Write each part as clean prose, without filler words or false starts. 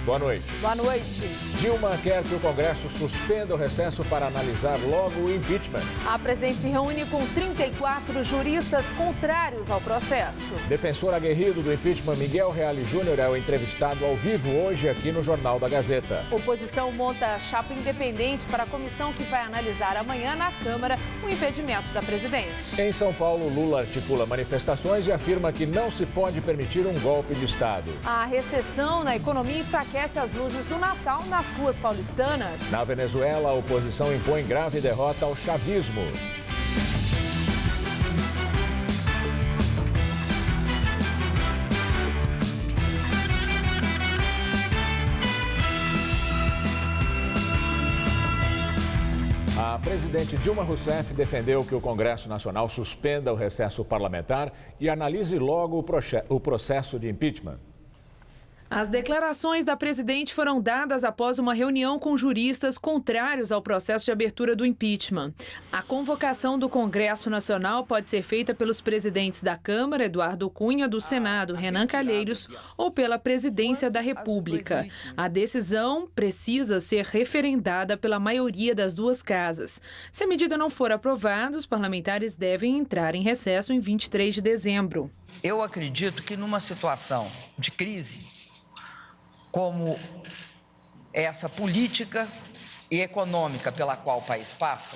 Boa noite. Boa noite. Dilma quer que o Congresso suspenda o recesso para analisar logo o impeachment. A presidente se reúne com 34 juristas contrários ao processo. Defensor aguerrido do impeachment Miguel Reale Júnior é o entrevistado ao vivo hoje aqui no Jornal da Gazeta. Oposição monta chapa independente para a comissão que vai analisar amanhã na Câmara o impedimento da presidente. Em São Paulo, Lula articula manifestações e afirma que não se pode permitir um golpe de Estado. A recessão na economia enfraquece as luzes do Natal nas ruas paulistanas. Na Venezuela, a oposição impõe grave derrota ao chavismo. A presidente Dilma Rousseff defendeu que o Congresso Nacional suspenda o recesso parlamentar e analise logo o processo de impeachment. As declarações da presidente foram dadas após uma reunião com juristas contrários ao processo de abertura do impeachment. A convocação do Congresso Nacional pode ser feita pelos presidentes da Câmara, Eduardo Cunha, do Senado, Renan Calheiros, ou pela Presidência da República. A decisão precisa ser referendada pela maioria das duas casas. Se a medida não for aprovada, os parlamentares devem entrar em recesso em 23 de dezembro. Eu acredito que numa situação de crise, como essa política e econômica pela qual o país passa,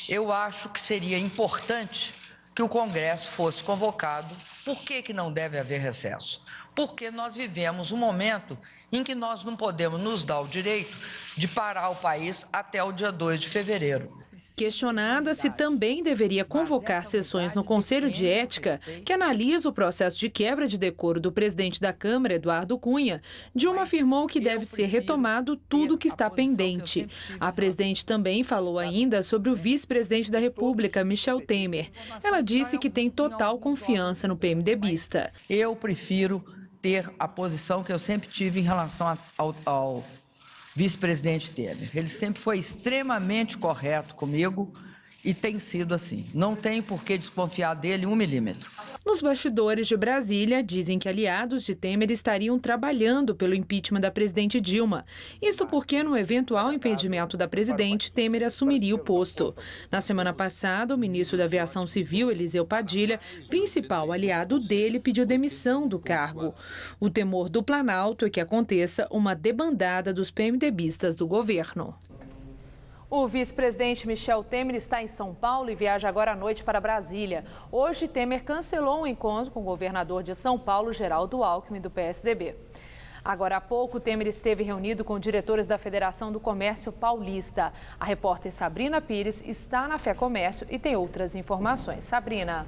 eu acho que seria importante que o Congresso fosse convocado. Por que não deve haver recesso? Porque nós vivemos um momento em que nós não podemos nos dar o direito de parar o país até o dia 2 de fevereiro. Questionada se também deveria convocar sessões no Conselho de Ética, que analisa o processo de quebra de decoro do presidente da Câmara, Eduardo Cunha, Dilma afirmou que deve ser retomado tudo o que está pendente. A presidente também falou ainda sobre o vice-presidente da República, Michel Temer. Ela disse que tem total confiança no PMDBista. Eu prefiro ter a posição que eu sempre tive em relação ao vice-presidente Temer. Ele sempre foi extremamente correto comigo e tem sido assim. Não tem por que desconfiar dele 1 milímetro. Nos bastidores de Brasília, dizem que aliados de Temer estariam trabalhando pelo impeachment da presidente Dilma. Isto porque, no eventual impedimento da presidente, Temer assumiria o posto. Na semana passada, o ministro da Aviação Civil, Eliseu Padilha, principal aliado dele, pediu demissão do cargo. O temor do Planalto é que aconteça uma debandada dos PMDBistas do governo. O vice-presidente Michel Temer está em São Paulo e viaja agora à noite para Brasília. Hoje, Temer cancelou um encontro com o governador de São Paulo, Geraldo Alckmin, do PSDB. Agora há pouco, Temer esteve reunido com diretores da Federação do Comércio Paulista. A repórter Sabrina Pires está na FEComércio e tem outras informações. Sabrina.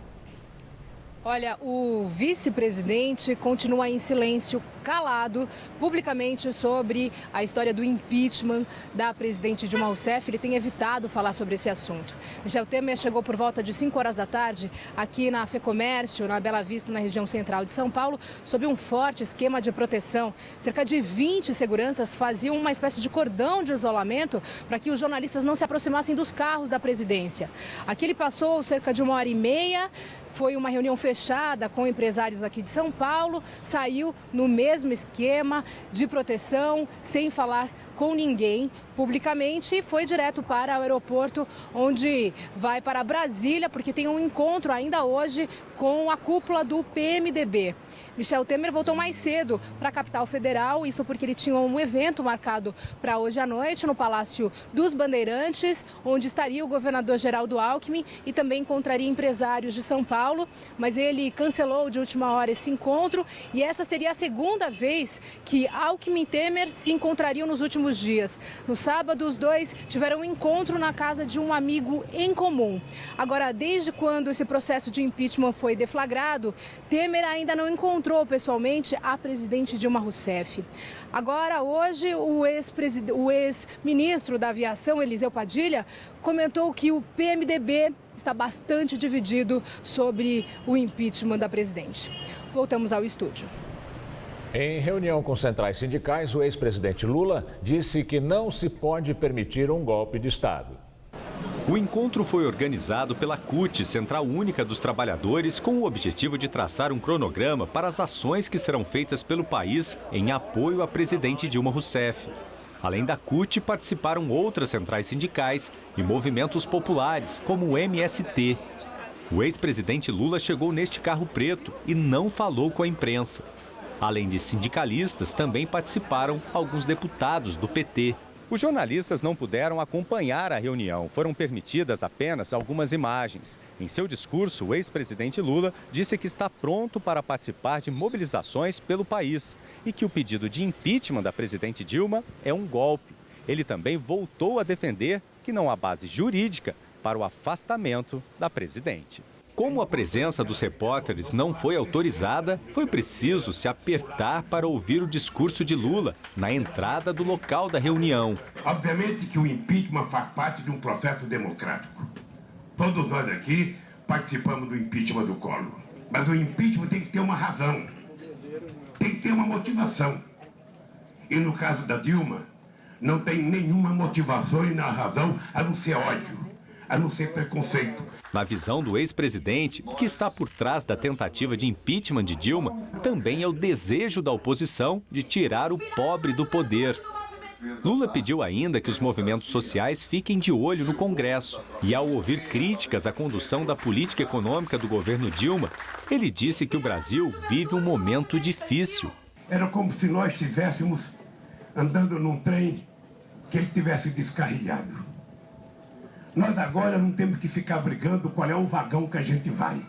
Olha, o vice-presidente continua em silêncio, calado, publicamente sobre a história do impeachment da presidente Dilma Rousseff. Ele tem evitado falar sobre esse assunto. Michel Temer chegou por volta de 5 horas da tarde aqui na FEComércio, na Bela Vista, na região central de São Paulo, sob um forte esquema de proteção. Cerca de 20 seguranças faziam uma espécie de cordão de isolamento para que os jornalistas não se aproximassem dos carros da presidência. Aqui ele passou cerca de 1h30. Foi uma reunião fechada com empresários aqui de São Paulo, saiu no mesmo esquema de proteção, sem falar com ninguém publicamente, e foi direto para o aeroporto, onde vai para Brasília, porque tem um encontro ainda hoje com a cúpula do PMDB. Michel Temer voltou mais cedo para a capital federal, isso porque ele tinha um evento marcado para hoje à noite no Palácio dos Bandeirantes, onde estaria o governador Geraldo Alckmin e também encontraria empresários de São Paulo, mas ele cancelou de última hora esse encontro e essa seria a segunda vez que Alckmin e Temer se encontrariam nos últimos dias. No sábado, os dois tiveram um encontro na casa de um amigo em comum. Agora, desde quando esse processo de impeachment foi deflagrado, Temer ainda não encontrou pessoalmente a presidente Dilma Rousseff. Agora, hoje, o ex-ministro da Aviação, Eliseu Padilha, comentou que o PMDB está bastante dividido sobre o impeachment da presidente. Voltamos ao estúdio. Em reunião com centrais sindicais, o ex-presidente Lula disse que não se pode permitir um golpe de Estado. O encontro foi organizado pela CUT, Central Única dos Trabalhadores, com o objetivo de traçar um cronograma para as ações que serão feitas pelo país em apoio à presidente Dilma Rousseff. Além da CUT, participaram outras centrais sindicais e movimentos populares, como o MST. O ex-presidente Lula chegou neste carro preto e não falou com a imprensa. Além de sindicalistas, também participaram alguns deputados do PT. Os jornalistas não puderam acompanhar a reunião. Foram permitidas apenas algumas imagens. Em seu discurso, o ex-presidente Lula disse que está pronto para participar de mobilizações pelo país e que o pedido de impeachment da presidente Dilma é um golpe. Ele também voltou a defender que não há base jurídica para o afastamento da presidente. Como a presença dos repórteres não foi autorizada, foi preciso se apertar para ouvir o discurso de Lula na entrada do local da reunião. Obviamente que o impeachment faz parte de um processo democrático. Todos nós aqui participamos do impeachment do Collor. Mas o impeachment tem que ter uma razão, tem que ter uma motivação. E no caso da Dilma, não tem nenhuma motivação e na razão a não ser ódio, a não ser preconceito. Na visão do ex-presidente, o que está por trás da tentativa de impeachment de Dilma também é o desejo da oposição de tirar o pobre do poder. Lula pediu ainda que os movimentos sociais fiquem de olho no Congresso. E ao ouvir críticas à condução da política econômica do governo Dilma, ele disse que o Brasil vive um momento difícil. Era como se nós estivéssemos andando num trem que ele tivesse descarrilhado. Nós agora não temos que ficar brigando qual é o vagão que a gente vai.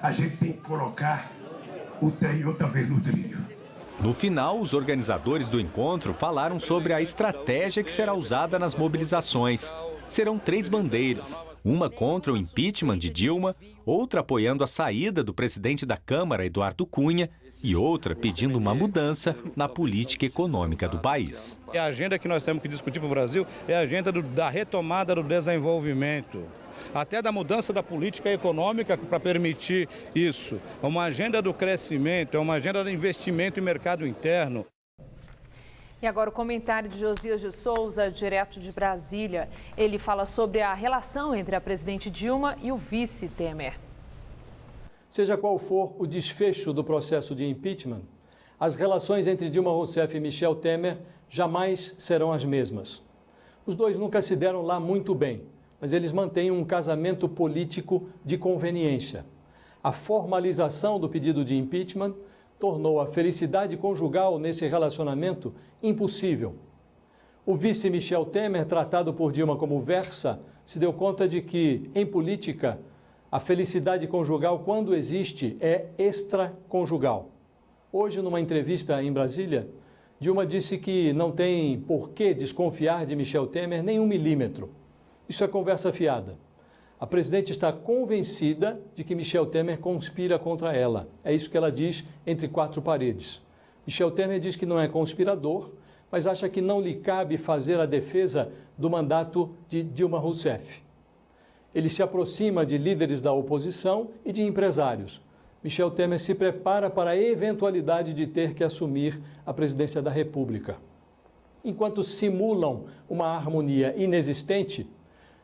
A gente tem que colocar o trem outra vez no trilho. No final, os organizadores do encontro falaram sobre a estratégia que será usada nas mobilizações. Serão 3 bandeiras, uma contra o impeachment de Dilma, outra apoiando a saída do presidente da Câmara, Eduardo Cunha, e outra pedindo uma mudança na política econômica do país. A agenda que nós temos que discutir para o Brasil é a agenda da retomada do desenvolvimento, até da mudança da política econômica para permitir isso. É uma agenda do crescimento, é uma agenda do investimento em mercado interno. E agora o comentário de Josias de Souza, direto de Brasília. Ele fala sobre a relação entre a presidente Dilma e o vice Temer. Seja qual for o desfecho do processo de impeachment, as relações entre Dilma Rousseff e Michel Temer jamais serão as mesmas. Os dois nunca se deram lá muito bem, mas eles mantêm um casamento político de conveniência. A formalização do pedido de impeachment tornou a felicidade conjugal nesse relacionamento impossível. O vice Michel Temer, tratado por Dilma como versa, se deu conta de que, em política, a felicidade conjugal, quando existe, é extraconjugal. Hoje, numa entrevista em Brasília, Dilma disse que não tem por que desconfiar de Michel Temer nem 1 milímetro. Isso é conversa fiada. A presidente está convencida de que Michel Temer conspira contra ela. É isso que ela diz entre 4 paredes. Michel Temer diz que não é conspirador, mas acha que não lhe cabe fazer a defesa do mandato de Dilma Rousseff. Ele se aproxima de líderes da oposição e de empresários. Michel Temer se prepara para a eventualidade de ter que assumir a presidência da República. Enquanto simulam uma harmonia inexistente,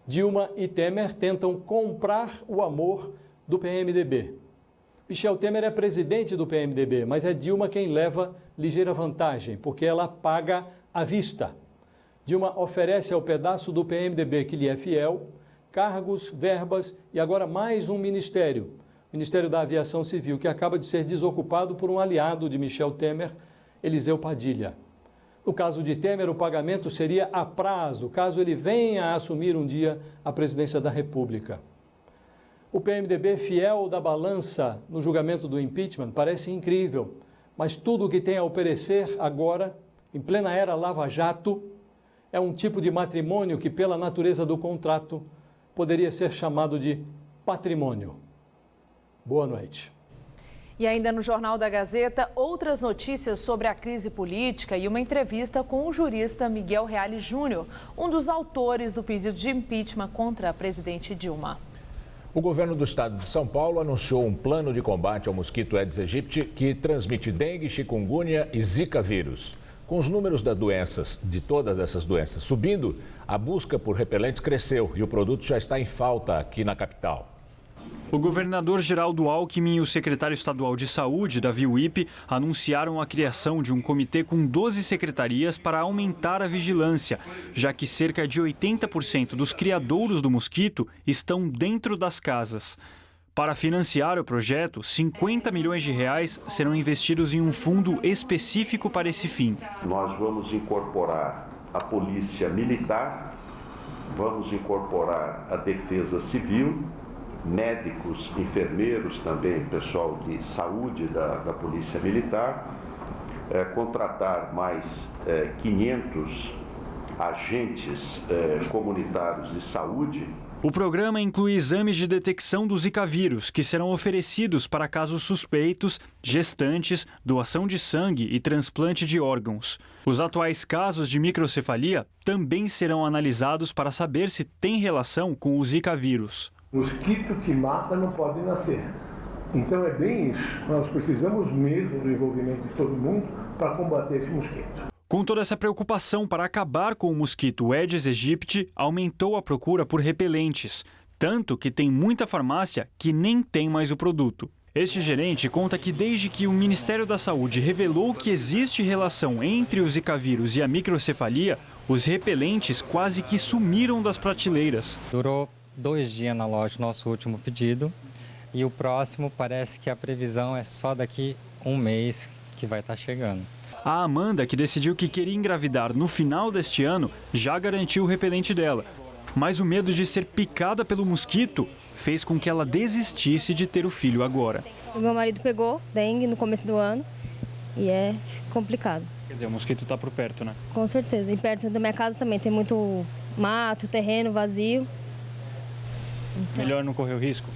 Dilma e Temer tentam comprar o amor do PMDB. Michel Temer é presidente do PMDB, mas é Dilma quem leva ligeira vantagem, porque ela paga à vista. Dilma oferece ao pedaço do PMDB que lhe é fiel cargos, verbas e agora mais um ministério, o Ministério da Aviação Civil, que acaba de ser desocupado por um aliado de Michel Temer, Eliseu Padilha. No caso de Temer, o pagamento seria a prazo, caso ele venha a assumir um dia a presidência da República. O PMDB, fiel da balança no julgamento do impeachment, parece incrível, mas tudo o que tem a oferecer agora, em plena era Lava Jato, é um tipo de matrimônio que, pela natureza do contrato, poderia ser chamado de patrimônio. Boa noite. E ainda no Jornal da Gazeta, outras notícias sobre a crise política e uma entrevista com o jurista Miguel Reale Júnior, um dos autores do pedido de impeachment contra a presidente Dilma. O governo do estado de São Paulo anunciou um plano de combate ao mosquito Aedes aegypti que transmite dengue, chikungunya e zika vírus. Com os números de todas essas doenças subindo, a busca por repelentes cresceu e o produto já está em falta aqui na capital. O governador Geraldo Alckmin e o secretário estadual de saúde, Davi Uip, anunciaram a criação de um comitê com 12 secretarias para aumentar a vigilância, já que cerca de 80% dos criadouros do mosquito estão dentro das casas. Para financiar o projeto, 50 milhões de reais serão investidos em um fundo específico para esse fim. Nós vamos incorporar a Polícia Militar, vamos incorporar a Defesa Civil, médicos, enfermeiros também, pessoal de saúde da Polícia Militar, contratar mais 500 agentes comunitários de saúde. O programa inclui exames de detecção do Zika vírus, que serão oferecidos para casos suspeitos, gestantes, doação de sangue e transplante de órgãos. Os atuais casos de microcefalia também serão analisados para saber se tem relação com o Zika vírus. Mosquito que mata não pode nascer. Então é bem isso. Nós precisamos mesmo do envolvimento de todo mundo para combater esse mosquito. Com toda essa preocupação para acabar com o mosquito Aedes aegypti, aumentou a procura por repelentes. Tanto que tem muita farmácia que nem tem mais o produto. Este gerente conta que desde que o Ministério da Saúde revelou que existe relação entre o Zika vírus e a microcefalia, os repelentes quase que sumiram das prateleiras. Durou 2 dias na loja nosso último pedido e o próximo parece que a previsão é só daqui 1 mês que vai estar chegando. A Amanda, que decidiu que queria engravidar no final deste ano, já garantiu o repelente dela. Mas o medo de ser picada pelo mosquito fez com que ela desistisse de ter o filho agora. O meu marido pegou dengue no começo do ano e é complicado. Quer dizer, o mosquito está por perto, né? Com certeza. E perto da minha casa também tem muito mato, terreno vazio. Então, melhor não correr o risco?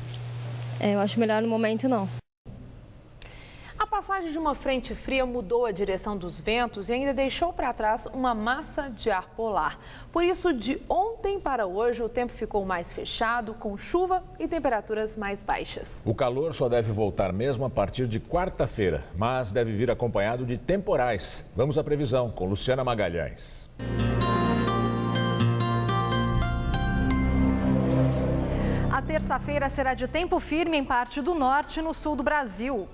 Eu acho melhor no momento não. A passagem de uma frente fria mudou a direção dos ventos e ainda deixou para trás uma massa de ar polar. Por isso, de ontem para hoje, o tempo ficou mais fechado, com chuva e temperaturas mais baixas. O calor só deve voltar mesmo a partir de quarta-feira, mas deve vir acompanhado de temporais. Vamos à previsão com Luciana Magalhães. A terça-feira será de tempo firme em parte do norte e no sul do Brasil.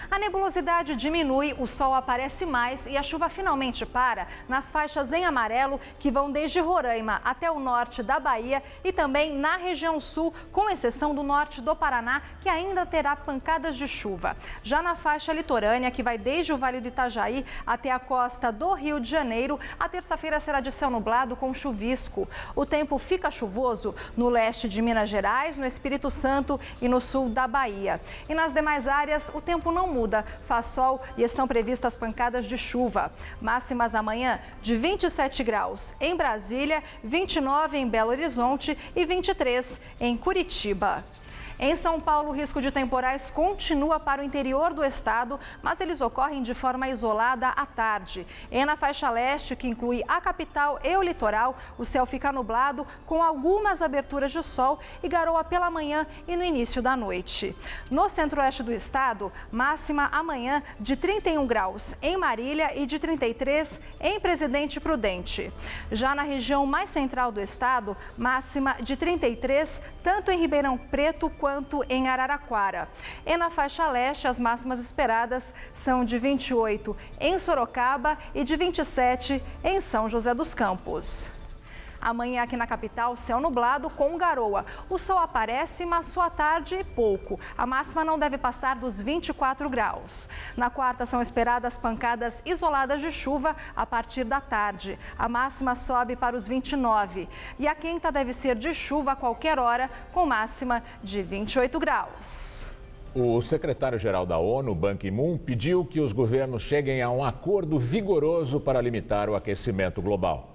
A nebulosidade diminui, o sol aparece mais e a chuva finalmente para nas faixas em amarelo que vão desde Roraima até o norte da Bahia e também na região sul, com exceção do norte do Paraná, que ainda terá pancadas de chuva. Já na faixa litorânea, que vai desde o Vale do Itajaí até a costa do Rio de Janeiro, a terça-feira será de céu nublado com chuvisco. O tempo fica chuvoso no leste de Minas Gerais, no Espírito Santo e no sul da Bahia. E nas demais áreas, o tempo não muda, faz sol e estão previstas pancadas de chuva. Máximas amanhã de 27 graus em Brasília, 29 em Belo Horizonte e 23 em Curitiba. Em São Paulo, o risco de temporais continua para o interior do estado, mas eles ocorrem de forma isolada à tarde. E na faixa leste, que inclui a capital e o litoral, o céu fica nublado com algumas aberturas de sol e garoa pela manhã e no início da noite. No centro-oeste do estado, máxima amanhã de 31 graus em Marília e de 33 em Presidente Prudente. Já na região mais central do estado, máxima de 33, tanto em Ribeirão Preto quanto em Araraquara. E na faixa leste, as máximas esperadas são de 28 em Sorocaba e de 27 em São José dos Campos. Amanhã aqui na capital, céu nublado com garoa. O sol aparece, mas só à tarde e pouco. A máxima não deve passar dos 24 graus. Na quarta são esperadas pancadas isoladas de chuva a partir da tarde. A máxima sobe para os 29. E a quinta deve ser de chuva a qualquer hora, com máxima de 28 graus. O secretário-geral da ONU, Ban Ki-moon, pediu que os governos cheguem a um acordo vigoroso para limitar o aquecimento global.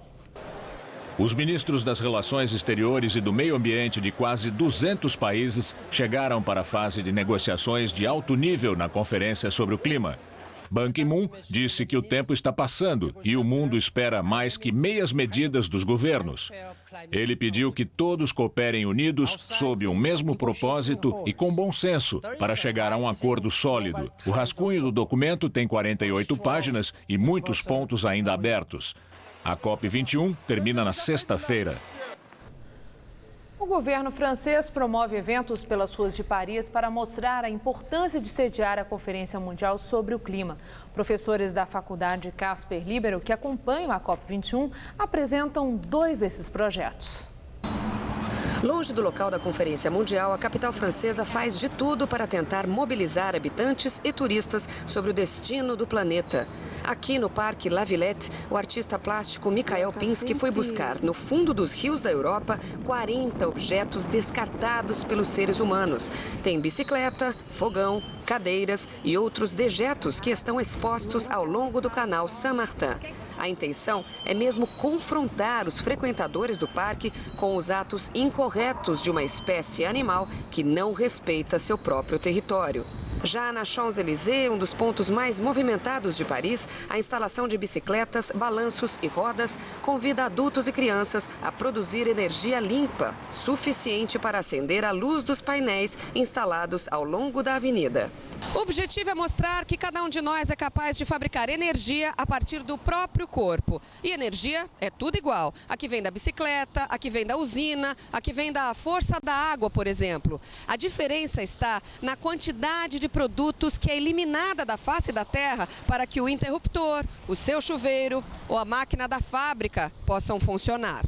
Os ministros das Relações Exteriores e do Meio Ambiente de quase 200 países chegaram para a fase de negociações de alto nível na Conferência sobre o Clima. Ban Ki-moon disse que o tempo está passando e o mundo espera mais que meias medidas dos governos. Ele pediu que todos cooperem unidos sob o mesmo propósito e com bom senso para chegar a um acordo sólido. O rascunho do documento tem 48 páginas e muitos pontos ainda abertos. A COP21 termina na sexta-feira. O governo francês promove eventos pelas ruas de Paris para mostrar a importância de sediar a Conferência Mundial sobre o Clima. Professores da Faculdade Casper Libero, que acompanham a COP21, apresentam 2 desses projetos. Longe do local da Conferência Mundial, a capital francesa faz de tudo para tentar mobilizar habitantes e turistas sobre o destino do planeta. Aqui no Parque La Villette, o artista plástico Mikhail Pinsky foi buscar, no fundo dos rios da Europa, 40 objetos descartados pelos seres humanos. Tem bicicleta, fogão, cadeiras e outros dejetos que estão expostos ao longo do canal Saint-Martin. A intenção é mesmo confrontar os frequentadores do parque com os atos incorretos de uma espécie animal que não respeita seu próprio território. Já na Champs-Élysées, um dos pontos mais movimentados de Paris, a instalação de bicicletas, balanços e rodas convida adultos e crianças a produzir energia limpa, suficiente para acender a luz dos painéis instalados ao longo da avenida. O objetivo é mostrar que cada um de nós é capaz de fabricar energia a partir do próprio corpo. E energia é tudo igual. Aqui vem da bicicleta, aqui vem da usina, aqui vem da força da água, por exemplo. A diferença está na quantidade de produtos que é eliminada da face da terra para que o interruptor, o seu chuveiro ou a máquina da fábrica possam funcionar.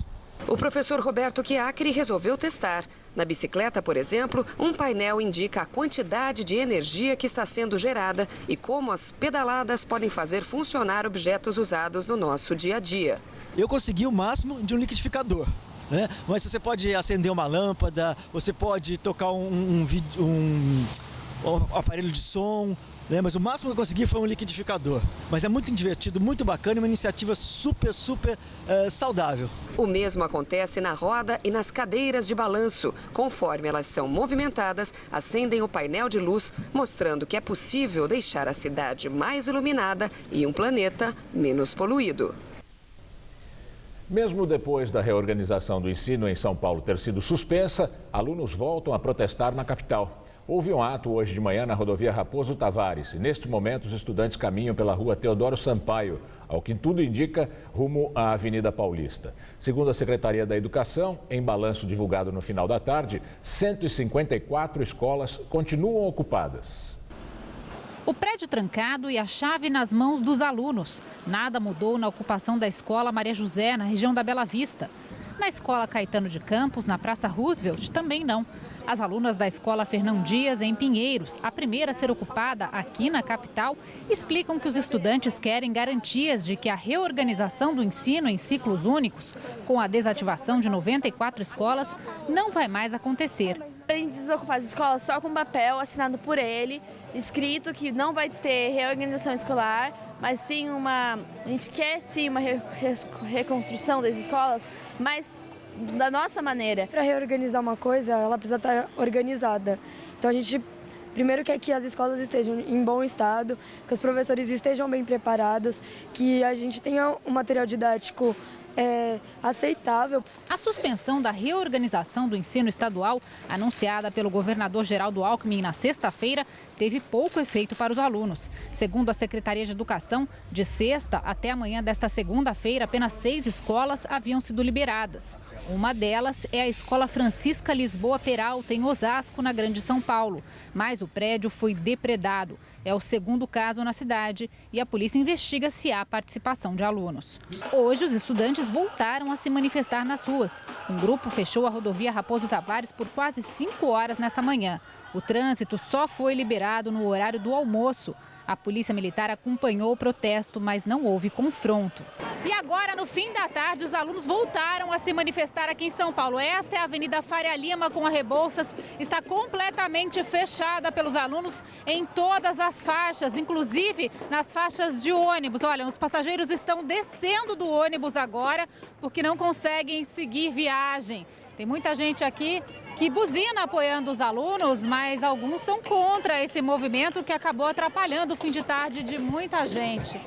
O professor Roberto Chiacri resolveu testar. Na bicicleta, por exemplo, um painel indica a quantidade de energia que está sendo gerada e como as pedaladas podem fazer funcionar objetos usados no nosso dia a dia. Eu consegui o máximo de um liquidificador, né? Mas você pode acender uma lâmpada, você pode tocar um aparelho de som, né? Mas o máximo que eu consegui foi um liquidificador. Mas é muito divertido, muito bacana e uma iniciativa super saudável. O mesmo acontece na roda e nas cadeiras de balanço. Conforme elas são movimentadas, acendem o painel de luz, mostrando que é possível deixar a cidade mais iluminada e um planeta menos poluído. Mesmo depois da reorganização do ensino em São Paulo ter sido suspensa, alunos voltam a protestar na capital. Houve um ato hoje de manhã na rodovia Raposo Tavares e, neste momento, os estudantes caminham pela rua Teodoro Sampaio, ao que tudo indica, rumo à Avenida Paulista. Segundo a Secretaria da Educação, em balanço divulgado no final da tarde, 154 escolas continuam ocupadas. O prédio trancado e a chave nas mãos dos alunos. Nada mudou na ocupação da escola Maria José, na região da Bela Vista. Na escola Caetano de Campos, na Praça Roosevelt, também não. As alunas da escola Fernão Dias, em Pinheiros, a primeira a ser ocupada aqui na capital, explicam que os estudantes querem garantias de que a reorganização do ensino em ciclos únicos, com a desativação de 94 escolas, não vai mais acontecer. A gente desocupar as escolas só com papel assinado por ele, escrito que não vai ter reorganização escolar, mas sim a gente quer sim uma reconstrução das escolas, mas da nossa maneira. Para reorganizar uma coisa, ela precisa estar organizada. Então a gente primeiro quer que as escolas estejam em bom estado, que os professores estejam bem preparados, que a gente tenha um material didático aceitável. A suspensão da reorganização do ensino estadual, anunciada pelo governador Geraldo Alckmin na sexta-feira, teve pouco efeito para os alunos. Segundo a Secretaria de Educação, de sexta até amanhã desta segunda-feira, apenas 6 escolas haviam sido liberadas. Uma delas é a Escola Francisca Lisboa Peralta, em Osasco, na Grande São Paulo. Mas o prédio foi depredado. É o segundo caso na cidade e a polícia investiga se há participação de alunos. Hoje, os estudantes voltaram a se manifestar nas ruas. Um grupo fechou a rodovia Raposo Tavares por quase 5 horas nessa manhã. O trânsito só foi liberado no horário do almoço. A polícia militar acompanhou o protesto, mas não houve confronto. E agora, no fim da tarde, os alunos voltaram a se manifestar aqui em São Paulo. Esta é a Avenida Faria Lima com a Rebouças. Está completamente fechada pelos alunos em todas as faixas, inclusive nas faixas de ônibus. Olha, os passageiros estão descendo do ônibus agora porque não conseguem seguir viagem. Tem muita gente aqui que buzina apoiando os alunos, mas alguns são contra esse movimento que acabou atrapalhando o fim de tarde de muita gente.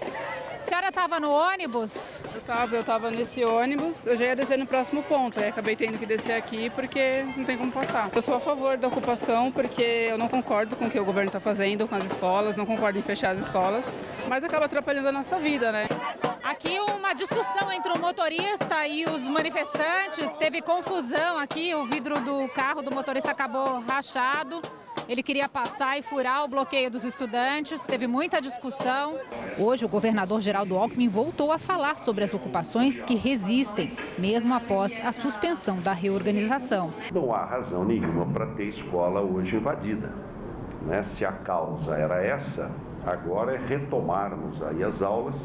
A senhora estava no ônibus? Eu estava nesse ônibus, eu já ia descer no próximo ponto, aí acabei tendo que descer aqui porque não tem como passar. Eu sou a favor da ocupação porque eu não concordo com o que o governo está fazendo com as escolas, não concordo em fechar as escolas, mas acaba atrapalhando a nossa vida, né? Aqui uma discussão entre o motorista e os manifestantes, teve confusão aqui, o vidro do carro do motorista acabou rachado. Ele queria passar e furar o bloqueio dos estudantes, teve muita discussão. Hoje, o governador Geraldo Alckmin voltou a falar sobre as ocupações que resistem, mesmo após a suspensão da reorganização. Não há razão nenhuma para ter escola hoje invadida, né? Se a causa era essa, agora é retomarmos aí as aulas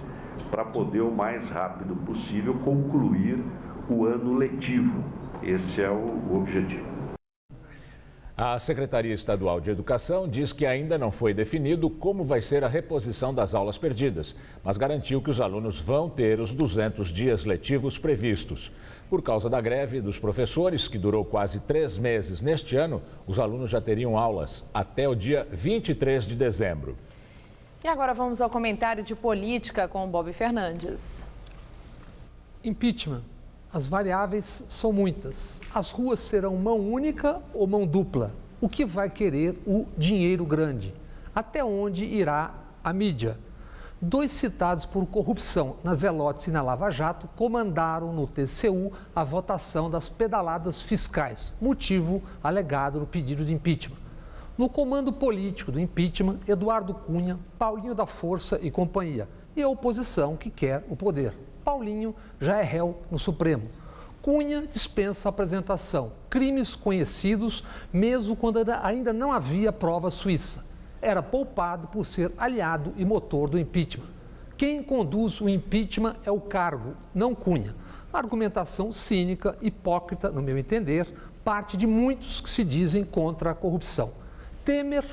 para poder o mais rápido possível concluir o ano letivo. Esse é o objetivo. A Secretaria Estadual de Educação diz que ainda não foi definido como vai ser a reposição das aulas perdidas, mas garantiu que os alunos vão ter os 200 dias letivos previstos. Por causa da greve dos professores, que durou quase 3 meses neste ano, os alunos já teriam aulas até o dia 23 de dezembro. E agora vamos ao comentário de política com o Bob Fernandes. Impeachment. As variáveis são muitas. As ruas serão mão única ou mão dupla? O que vai querer o dinheiro grande? Até onde irá a mídia? 2 citados por corrupção na Zelotes e na Lava Jato comandaram no TCU a votação das pedaladas fiscais, motivo alegado no pedido de impeachment. No comando político do impeachment, Eduardo Cunha, Paulinho da Força e companhia, e a oposição que quer o poder. Paulinho já é réu no Supremo. Cunha dispensa a apresentação. Crimes conhecidos, mesmo quando ainda não havia prova suíça. Era poupado por ser aliado e motor do impeachment. Quem conduz o impeachment é o cargo, não Cunha. A argumentação cínica, hipócrita, no meu entender, parte de muitos que se dizem contra a corrupção. Temer,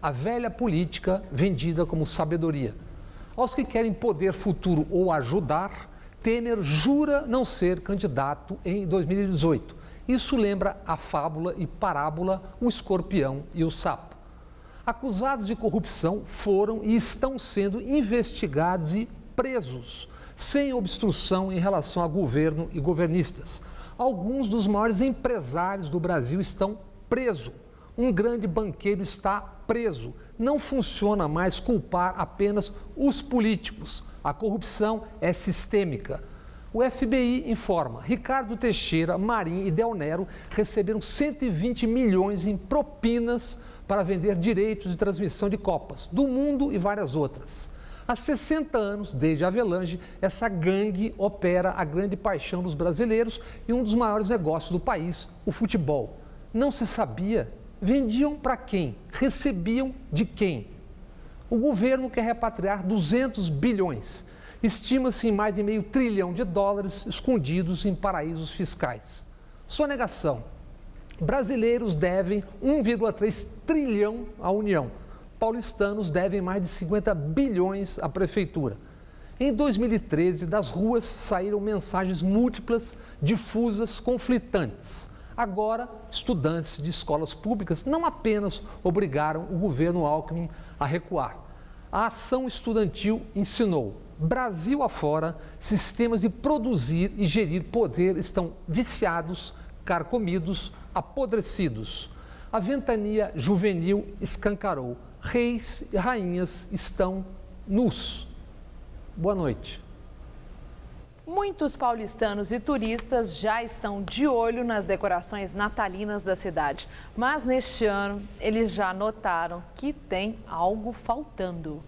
a velha política vendida como sabedoria. Aos que querem poder futuro ou ajudar, Temer jura não ser candidato em 2018. Isso lembra a fábula e parábola O Escorpião e o Sapo. Acusados de corrupção foram e estão sendo investigados e presos, sem obstrução em relação a governo e governistas. Alguns dos maiores empresários do Brasil estão presos. Um grande banqueiro está preso. Não funciona mais culpar apenas os políticos. A corrupção é sistêmica. O FBI informa, Ricardo Teixeira, Marinho e Del Nero receberam 120 milhões em propinas para vender direitos de transmissão de Copas do Mundo e várias outras. Há 60 anos, desde Avelange, essa gangue opera a grande paixão dos brasileiros e um dos maiores negócios do país, o futebol. Não se sabia. Vendiam para quem? Recebiam de quem? O governo quer repatriar 200 bilhões. Estima-se em mais de $500 bilhão escondidos em paraísos fiscais. Sonegação. Brasileiros devem 1,3 trilhão à União. Paulistanos devem mais de 50 bilhões à Prefeitura. Em 2013, das ruas saíram mensagens múltiplas, difusas, conflitantes. Agora, estudantes de escolas públicas não apenas obrigaram o governo Alckmin a recuar. A ação estudantil ensinou, Brasil afora, sistemas de produzir e gerir poder estão viciados, carcomidos, apodrecidos. A ventania juvenil escancarou, reis e rainhas estão nus. Boa noite. Muitos paulistanos e turistas já estão de olho nas decorações natalinas da cidade. Mas neste ano, eles já notaram que tem algo faltando.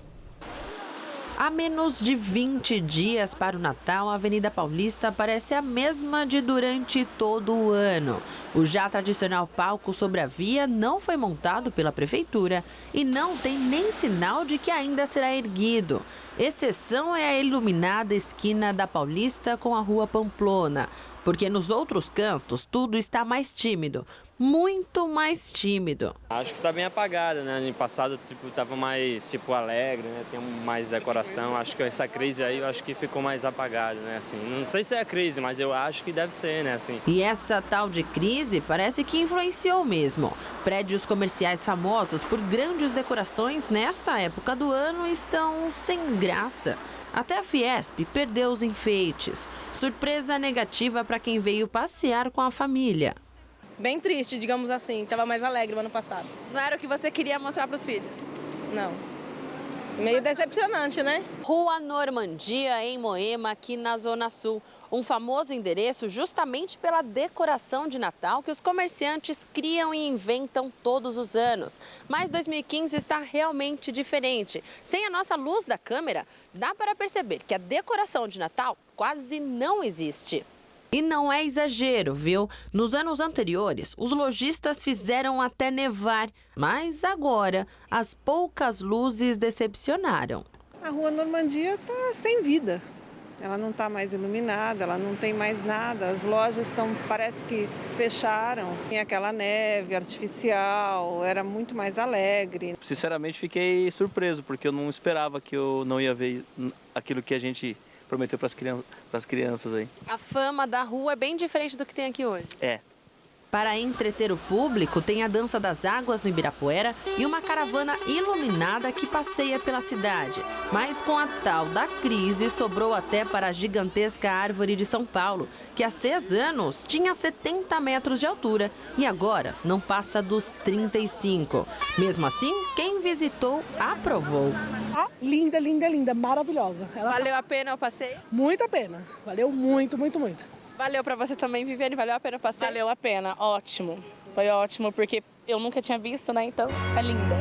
Há menos de 20 dias para o Natal, a Avenida Paulista parece a mesma de durante todo o ano. O já tradicional palco sobre a via não foi montado pela prefeitura e não tem nem sinal de que ainda será erguido. Exceção é a iluminada esquina da Paulista com a Rua Pamplona. porque nos outros cantos tudo está mais tímido, muito mais tímido. Acho que está bem apagada, né? No passado estava mais alegre, né? Tem mais decoração. Acho que essa crise aí, eu acho que ficou mais apagada, né? Assim, não sei se é a crise, mas eu acho que deve ser, né? Assim. E essa tal de crise parece que influenciou mesmo. Prédios comerciais famosos por grandes decorações nesta época do ano estão sem graça. Até a Fiesp perdeu os enfeites. Surpresa negativa para quem veio passear com a família. Bem triste, digamos assim. Estava mais alegre no ano passado. Não era o que você queria mostrar para os filhos? Não. Meio decepcionante, né? Rua Normandia, em Moema, aqui na Zona Sul. Um famoso endereço justamente pela decoração de Natal que os comerciantes criam e inventam todos os anos. Mas 2015 está realmente diferente. Sem a nossa luz da câmera, dá para perceber que a decoração de Natal quase não existe. E não é exagero, viu? Nos anos anteriores, os lojistas fizeram até nevar, mas agora as poucas luzes decepcionaram. A Rua Normandia está sem vida. Ela não está mais iluminada, ela não tem mais nada. As lojas parece que fecharam. Tem aquela neve artificial, era muito mais alegre. Sinceramente, fiquei surpreso, porque eu não esperava que eu não ia ver aquilo que a gente prometeu para as crianças aí. A fama da rua é bem diferente do que tem aqui hoje. É. Para entreter o público, tem a Dança das Águas no Ibirapuera e uma caravana iluminada que passeia pela cidade. Mas com a tal da crise, sobrou até para a gigantesca árvore de São Paulo, que há 6 anos tinha 70 metros de altura e agora não passa dos 35. Mesmo assim, quem visitou aprovou. Linda, linda, linda, maravilhosa. Valeu a pena o passeio? Muito a pena. Valeu muito, muito, muito. Valeu para você também, Viviane? Valeu a pena o passeio? Valeu a pena, ótimo. Foi ótimo, porque eu nunca tinha visto, né? Então, é linda.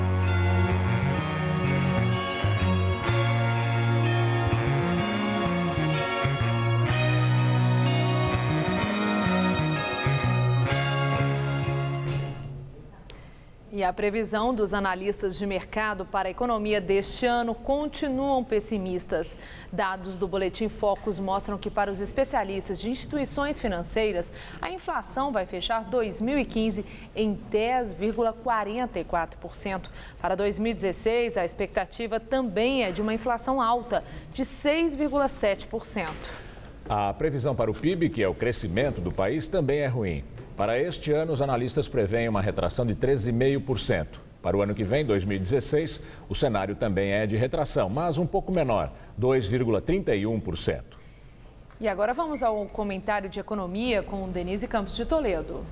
E a previsão dos analistas de mercado para a economia deste ano continuam pessimistas. Dados do Boletim Focus mostram que, para os especialistas de instituições financeiras, a inflação vai fechar 2015 em 10,44%. Para 2016, a expectativa também é de uma inflação alta, de 6,7%. A previsão para o PIB, que é o crescimento do país, também é ruim. Para este ano, os analistas preveem uma retração de 13,5%. Para o ano que vem, 2016, o cenário também é de retração, mas um pouco menor, 2,31%. E agora vamos ao comentário de economia com Denise Campos de Toledo.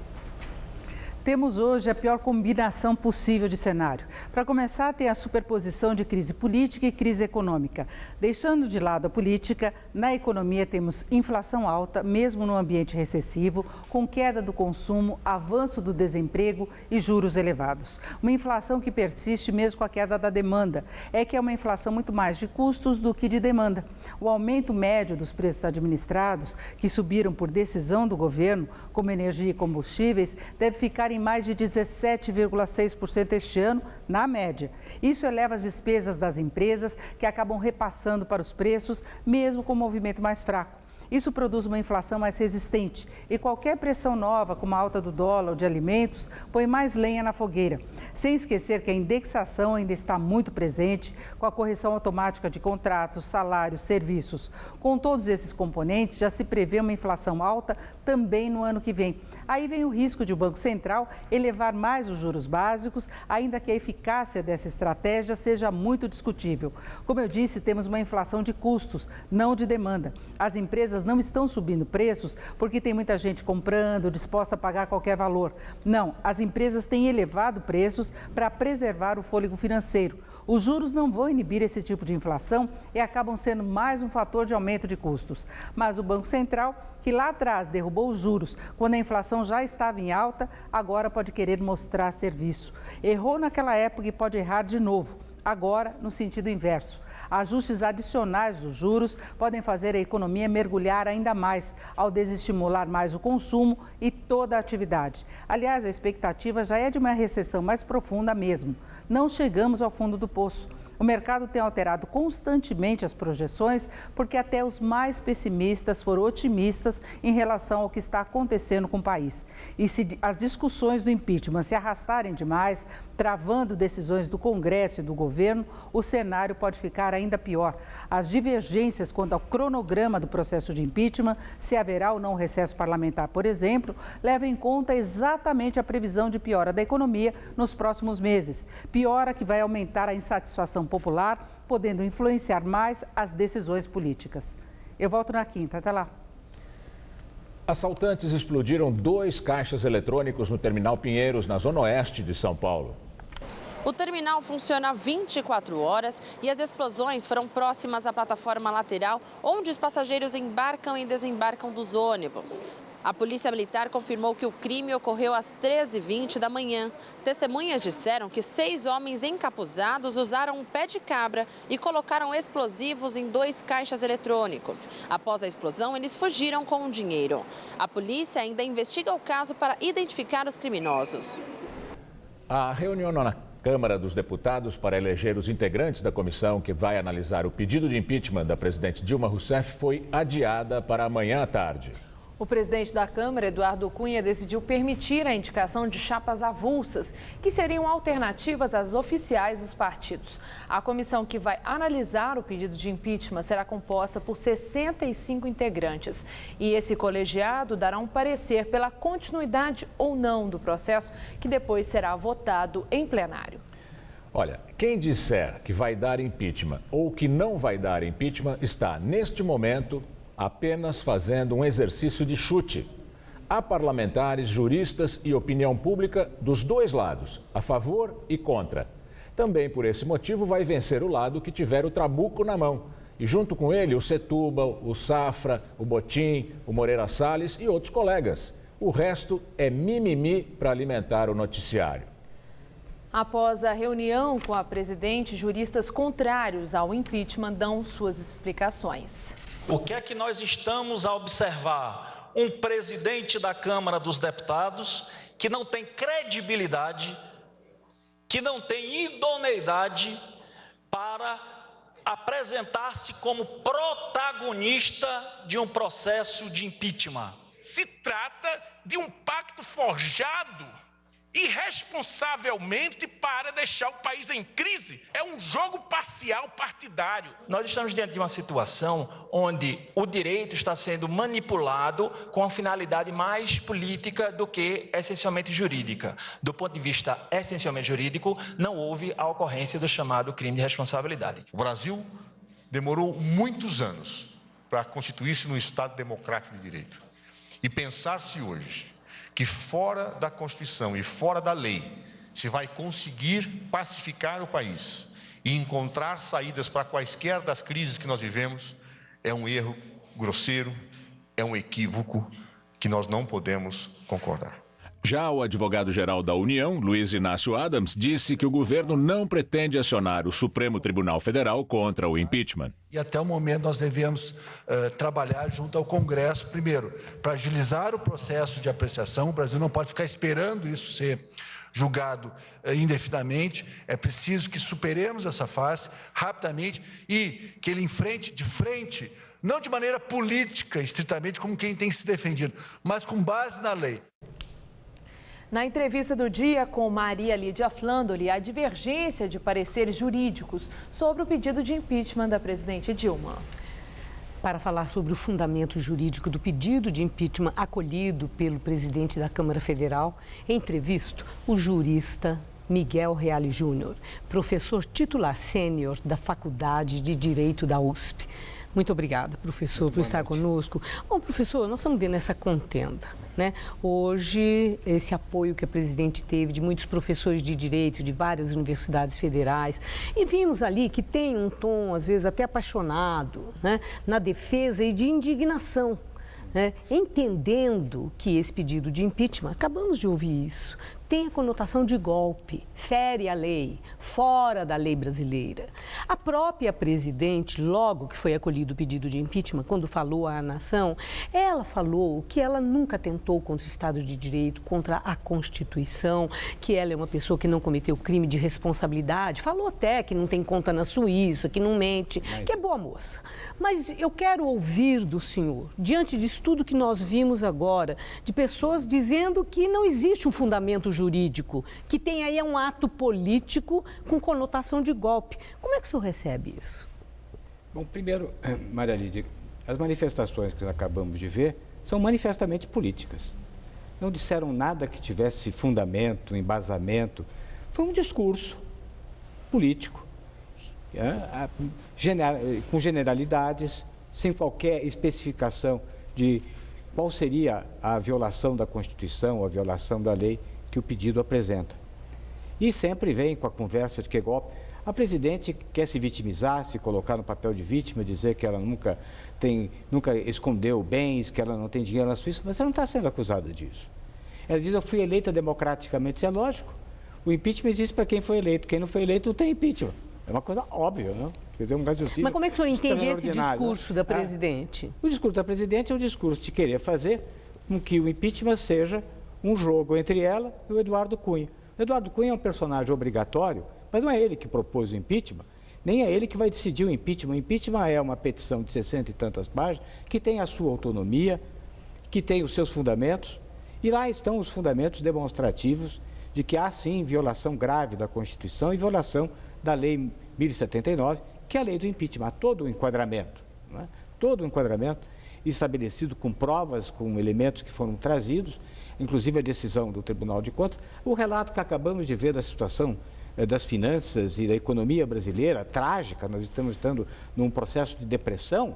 Temos hoje a pior combinação possível de cenário. Para começar, tem a superposição de crise política e crise econômica. Deixando de lado a política, na economia temos inflação alta, mesmo no ambiente recessivo, com queda do consumo, avanço do desemprego e juros elevados. Uma inflação que persiste mesmo com a queda da demanda. É que é uma inflação muito mais de custos do que de demanda. O aumento médio dos preços administrados, que subiram por decisão do governo, como energia e combustíveis, deve ficar em mais de 17,6% este ano, na média. Isso eleva as despesas das empresas, que acabam repassando para os preços, mesmo com um movimento mais fraco. Isso produz uma inflação mais resistente e qualquer pressão nova, como a alta do dólar ou de alimentos, põe mais lenha na fogueira. Sem esquecer que a indexação ainda está muito presente, com a correção automática de contratos, salários, serviços. Com todos esses componentes, já se prevê uma inflação alta também no ano que vem. Aí vem o risco de o Banco Central elevar mais os juros básicos, ainda que a eficácia dessa estratégia seja muito discutível. Como eu disse, temos uma inflação de custos, não de demanda. As empresas não estão subindo preços porque tem muita gente comprando, disposta a pagar qualquer valor. Não, as empresas têm elevado preços para preservar o fôlego financeiro. Os juros não vão inibir esse tipo de inflação e acabam sendo mais um fator de aumento de custos. Mas o Banco Central, que lá atrás derrubou os juros quando a inflação já estava em alta, agora pode querer mostrar serviço. Errou naquela época e pode errar de novo, agora no sentido inverso. Ajustes adicionais dos juros podem fazer a economia mergulhar ainda mais, ao desestimular mais o consumo e toda a atividade. Aliás, a expectativa já é de uma recessão mais profunda mesmo. Não chegamos ao fundo do poço. O mercado tem alterado constantemente as projeções, porque até os mais pessimistas foram otimistas em relação ao que está acontecendo com o país. E se as discussões do impeachment se arrastarem demais, travando decisões do Congresso e do governo, o cenário pode ficar ainda pior. As divergências quanto ao cronograma do processo de impeachment, se haverá ou não recesso parlamentar, por exemplo, levam em conta exatamente a previsão de piora da economia nos próximos meses. Piora que vai aumentar a insatisfação popular, podendo influenciar mais as decisões políticas. Eu volto na quinta. Até lá. Assaltantes explodiram 2 caixas eletrônicos no Terminal Pinheiros, na zona oeste de São Paulo. O terminal funciona 24 horas e as explosões foram próximas à plataforma lateral, onde os passageiros embarcam e desembarcam dos ônibus. A Polícia Militar confirmou que o crime ocorreu às 13h20 da manhã. Testemunhas disseram que 6 homens encapuzados usaram um pé de cabra e colocaram explosivos em 2 caixas eletrônicos. Após a explosão, eles fugiram com o dinheiro. A polícia ainda investiga o caso para identificar os criminosos. A reunião na Câmara dos Deputados para eleger os integrantes da comissão que vai analisar o pedido de impeachment da presidente Dilma Rousseff foi adiada para amanhã à tarde. O presidente da Câmara, Eduardo Cunha, decidiu permitir a indicação de chapas avulsas, que seriam alternativas às oficiais dos partidos. A comissão que vai analisar o pedido de impeachment será composta por 65 integrantes. E esse colegiado dará um parecer pela continuidade ou não do processo, que depois será votado em plenário. Olha, quem disser que vai dar impeachment ou que não vai dar impeachment está, neste momento, apenas fazendo um exercício de chute. Há parlamentares, juristas e opinião pública dos dois lados, a favor e contra. Também por esse motivo vai vencer o lado que tiver o trabuco na mão. E junto com ele o Setúbal, o Safra, o Botim, o Moreira Salles e outros colegas. O resto é mimimi para alimentar o noticiário. Após a reunião com a presidente, juristas contrários ao impeachment dão suas explicações. O que é que nós estamos a observar? Um presidente da Câmara dos Deputados que não tem credibilidade, que não tem idoneidade para apresentar-se como protagonista de um processo de impeachment. Se trata de um pacto forjado irresponsavelmente para deixar o país em crise. É um jogo parcial partidário. Nós estamos diante de uma situação onde o direito está sendo manipulado com a finalidade mais política do que essencialmente jurídica. Do ponto de vista essencialmente jurídico, não houve a ocorrência do chamado crime de responsabilidade. O Brasil demorou muitos anos para constituir-se num Estado democrático de direito. E pensar-se hoje que fora da Constituição e fora da lei se vai conseguir pacificar o país e encontrar saídas para quaisquer das crises que nós vivemos, é um erro grosseiro, é um equívoco que nós não podemos concordar. Já o advogado-geral da União, Luiz Inácio Adams, disse que o governo não pretende acionar o Supremo Tribunal Federal contra o impeachment. E até o momento nós devemos trabalhar junto ao Congresso, primeiro, para agilizar o processo de apreciação. O Brasil não pode ficar esperando isso ser julgado indefinidamente. É preciso que superemos essa fase rapidamente e que ele enfrente de frente, não de maneira política, estritamente, como quem tem se defendido, mas com base na lei. Na entrevista do dia com Maria Lídia Flandoli, há divergência de pareceres jurídicos sobre o pedido de impeachment da presidente Dilma. Para falar sobre o fundamento jurídico do pedido de impeachment acolhido pelo presidente da Câmara Federal, entrevisto o jurista Miguel Reale Júnior, professor titular sênior da Faculdade de Direito da USP. Muito obrigada, professor, por estar conosco. Bom, professor, nós estamos vendo essa contenda, né? Hoje, esse apoio que a presidente teve de muitos professores de direito de várias universidades federais. E vimos ali que tem um tom, às vezes, até apaixonado, né? Na defesa e de indignação, né? Entendendo que esse pedido de impeachment, acabamos de ouvir isso, tem a conotação de golpe, fere a lei, fora da lei brasileira. A própria presidente, logo que foi acolhido o pedido de impeachment, quando falou à nação, ela falou que ela nunca tentou contra o Estado de Direito, contra a Constituição, que ela é uma pessoa que não cometeu crime de responsabilidade, falou até que não tem conta na Suíça, que não mente, que é boa moça. Mas eu quero ouvir do senhor, diante disso tudo que nós vimos agora, de pessoas dizendo que não existe um fundamento jurídico, que tem aí um ato político com conotação de golpe. Como é que o senhor recebe isso? Bom, primeiro, Maria Lídia, as manifestações que acabamos de ver são manifestamente políticas. Não disseram nada que tivesse fundamento, embasamento. Foi um discurso político, com generalidades, sem qualquer especificação de qual seria a violação da Constituição, a violação da lei que o pedido apresenta. E sempre vem com a conversa de que é golpe. A presidente quer se vitimizar, se colocar no papel de vítima, dizer que ela nunca escondeu bens, que ela não tem dinheiro na Suíça, mas ela não está sendo acusada disso. Ela diz, eu fui eleita democraticamente, isso é lógico. O impeachment existe para quem foi eleito, quem não foi eleito não tem impeachment. É uma coisa óbvia, não? Quer dizer, um raciocínio. Mas como é que o senhor entende esse discurso da presidente? O discurso da presidente é um discurso de querer fazer com que o impeachment seja um jogo entre ela e o Eduardo Cunha. O Eduardo Cunha é um personagem obrigatório, mas não é ele que propôs o impeachment, nem é ele que vai decidir o impeachment. O impeachment é uma petição de 60 e tantas páginas, que tem a sua autonomia, que tem os seus fundamentos, e lá estão os fundamentos demonstrativos de que há, sim, violação grave da Constituição e violação da Lei 1079, que é a lei do impeachment. Há todo o enquadramento, não é? Todo o enquadramento estabelecido com provas, com elementos que foram trazidos, inclusive a decisão do Tribunal de Contas. O relato que acabamos de ver da situação das finanças e da economia brasileira, trágica, nós estamos estando num processo de depressão,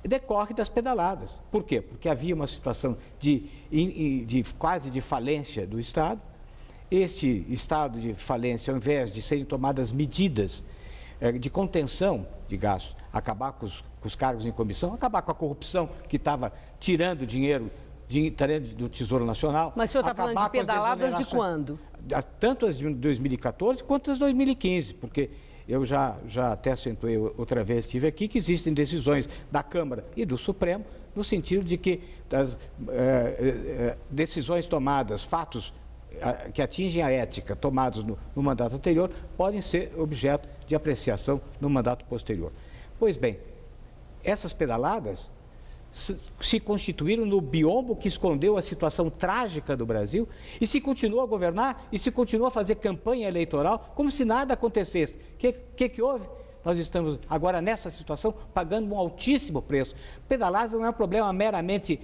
decorre das pedaladas. Por quê? Porque havia uma situação quase de falência do Estado. Este estado de falência, ao invés de serem tomadas medidas de contenção de gastos, acabar com os cargos em comissão, acabar com a corrupção que estava tirando dinheiro do Tesouro Nacional. Mas o senhor está falando de pedaladas de quando? Tanto as de 2014 quanto as de 2015, porque eu já até acentuei outra vez, estive aqui, que existem decisões da Câmara e do Supremo, no sentido de que as decisões tomadas, fatos que atingem a ética tomados no mandato anterior, podem ser objeto de apreciação no mandato posterior. Pois bem, essas pedaladas se constituíram no biombo que escondeu a situação trágica do Brasil e se continua a governar e se continua a fazer campanha eleitoral como se nada acontecesse. O que houve? Nós estamos agora nessa situação pagando um altíssimo preço. Pedaladas não é um problema meramente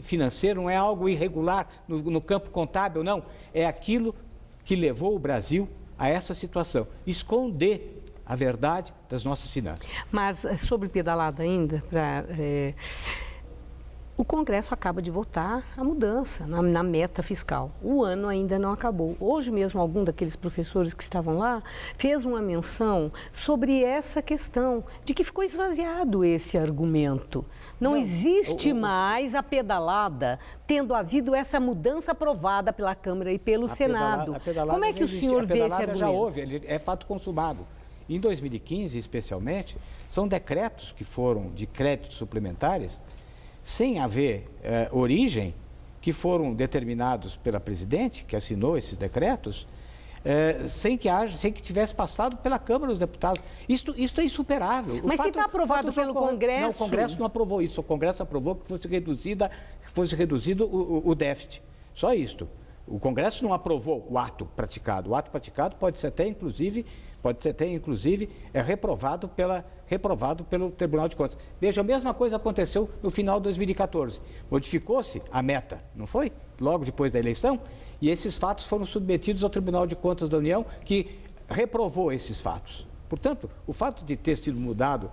financeiro, não é algo irregular no campo contábil, não. É aquilo que levou o Brasil a essa situação. Esconder a verdade das nossas finanças. Mas sobre pedalada ainda, o Congresso acaba de votar a mudança na meta fiscal. O ano ainda não acabou. Hoje mesmo, algum daqueles professores que estavam lá fez uma menção sobre essa questão, de que ficou esvaziado esse argumento. Não existe mais a pedalada, tendo havido essa mudança aprovada pela Câmara e pelo Senado. Como é que o senhor vê esse argumento? Já houve, é fato consumado. Em 2015, especialmente, são decretos que foram de créditos suplementares, sem haver origem, que foram determinados pela presidente, que assinou esses decretos, sem que tivesse passado pela Câmara dos Deputados. Isto é insuperável. Mas se está aprovado pelo Congresso... Não, o Congresso não aprovou isso. O Congresso aprovou que fosse reduzido o déficit. Só isto. O Congresso não aprovou o ato praticado. O ato praticado pode ser até, inclusive, reprovado pelo Tribunal de Contas. Veja, a mesma coisa aconteceu no final de 2014. Modificou-se a meta, não foi? Logo depois da eleição, e esses fatos foram submetidos ao Tribunal de Contas da União, que reprovou esses fatos. Portanto, o fato de ter sido mudado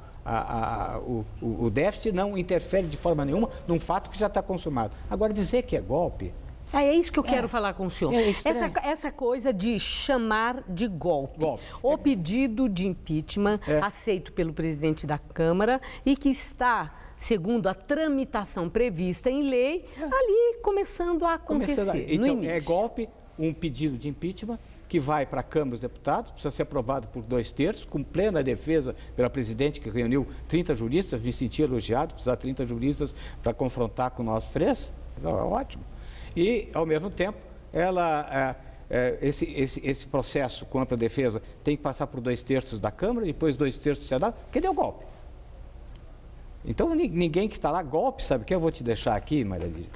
o déficit não interfere de forma nenhuma num fato que já está consumado. Agora, dizer que é golpe... É isso que eu quero falar com o senhor. Essa coisa de chamar de golpe. O pedido de impeachment aceito pelo presidente da Câmara e que está, segundo a tramitação prevista em lei, ali começando a acontecer. Então, é golpe um pedido de impeachment que vai para a Câmara dos Deputados, precisa ser aprovado por 2/3, com plena defesa pela presidente, que reuniu 30 juristas, me senti elogiado, precisar de 30 juristas para confrontar com nós 3, ótimo. E, ao mesmo tempo, esse processo com ampla defesa tem que passar por 2/3 da Câmara, depois 2/3 do Senado, que deu golpe. Então, ninguém que está lá, golpe, sabe o que eu vou te deixar aqui, Maria Lígia?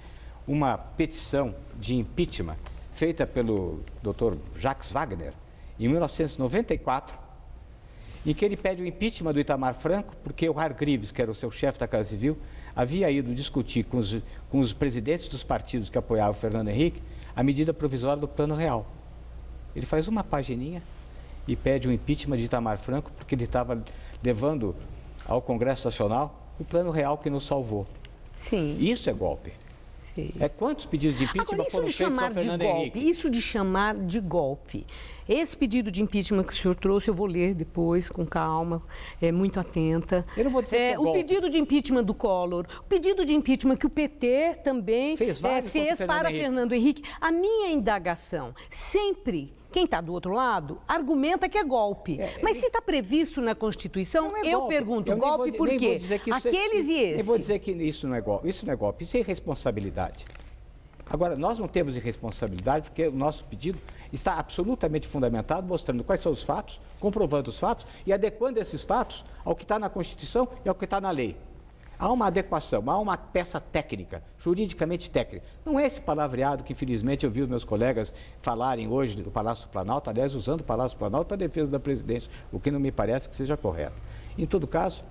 Uma petição de impeachment feita pelo Dr. Jacques Wagner, em 1994, em que ele pede o impeachment do Itamar Franco, porque o Hargreaves, que era o seu chefe da Casa Civil, havia ido discutir com os presidentes dos partidos que apoiavam o Fernando Henrique a medida provisória do Plano Real. Ele faz uma pagininha e pede o impeachment de Itamar Franco, porque ele estava levando ao Congresso Nacional o Plano Real que nos salvou. Sim. Isso é golpe. Sim. Quantos pedidos de impeachment foram feitos ao Fernando Henrique? Isso de chamar de golpe. Esse pedido de impeachment que o senhor trouxe, eu vou ler depois, com calma, muito atenta. Eu não vou dizer que é golpe. O pedido de impeachment do Collor, o pedido de impeachment que o PT também fez para Fernando Henrique. A minha indagação, sempre... Quem está do outro lado argumenta que é golpe. Mas se está previsto na Constituição, eu pergunto, golpe por quê? Aqueles e esses. Eu vou dizer que isso não é golpe. Isso não é golpe, isso é irresponsabilidade. Agora, nós não temos irresponsabilidade porque o nosso pedido está absolutamente fundamentado, mostrando quais são os fatos, comprovando os fatos e adequando esses fatos ao que está na Constituição e ao que está na lei. Há uma adequação, há uma peça técnica, juridicamente técnica. Não é esse palavreado que, infelizmente, eu vi os meus colegas falarem hoje do Palácio do Planalto, aliás, usando o Palácio do Planalto para a defesa da presidência, o que não me parece que seja correto. Em todo caso...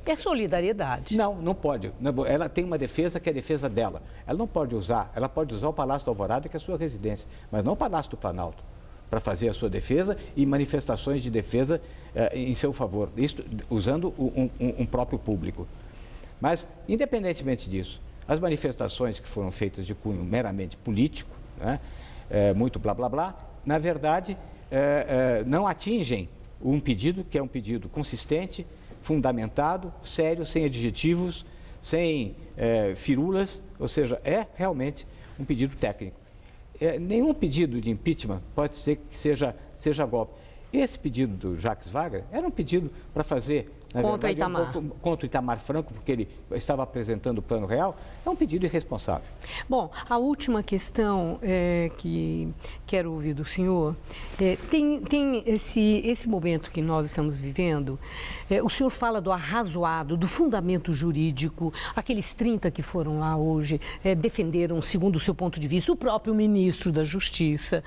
É solidariedade. Não pode. Ela tem uma defesa que é a defesa dela. Ela não pode usar, ela pode usar o Palácio do Alvorada, que é a sua residência, mas não o Palácio do Planalto, para fazer a sua defesa e manifestações de defesa em seu favor, isso usando um próprio público. Mas, independentemente disso, as manifestações que foram feitas de cunho meramente político, né, muito blá blá blá, na verdade, não atingem um pedido que é um pedido consistente, fundamentado, sério, sem adjetivos, sem firulas, ou seja, é realmente um pedido técnico. Nenhum pedido de impeachment pode ser que seja golpe. Esse pedido do Jacques Wagner era um pedido para fazer, na contra verdade, contra o Itamar Franco, porque ele estava apresentando o Plano Real, é um pedido irresponsável. Bom, a última questão que quero ouvir do senhor, tem esse momento que nós estamos vivendo, o senhor fala do arrazoado, do fundamento jurídico, aqueles 30 que foram lá hoje defenderam, segundo o seu ponto de vista, o próprio ministro da Justiça.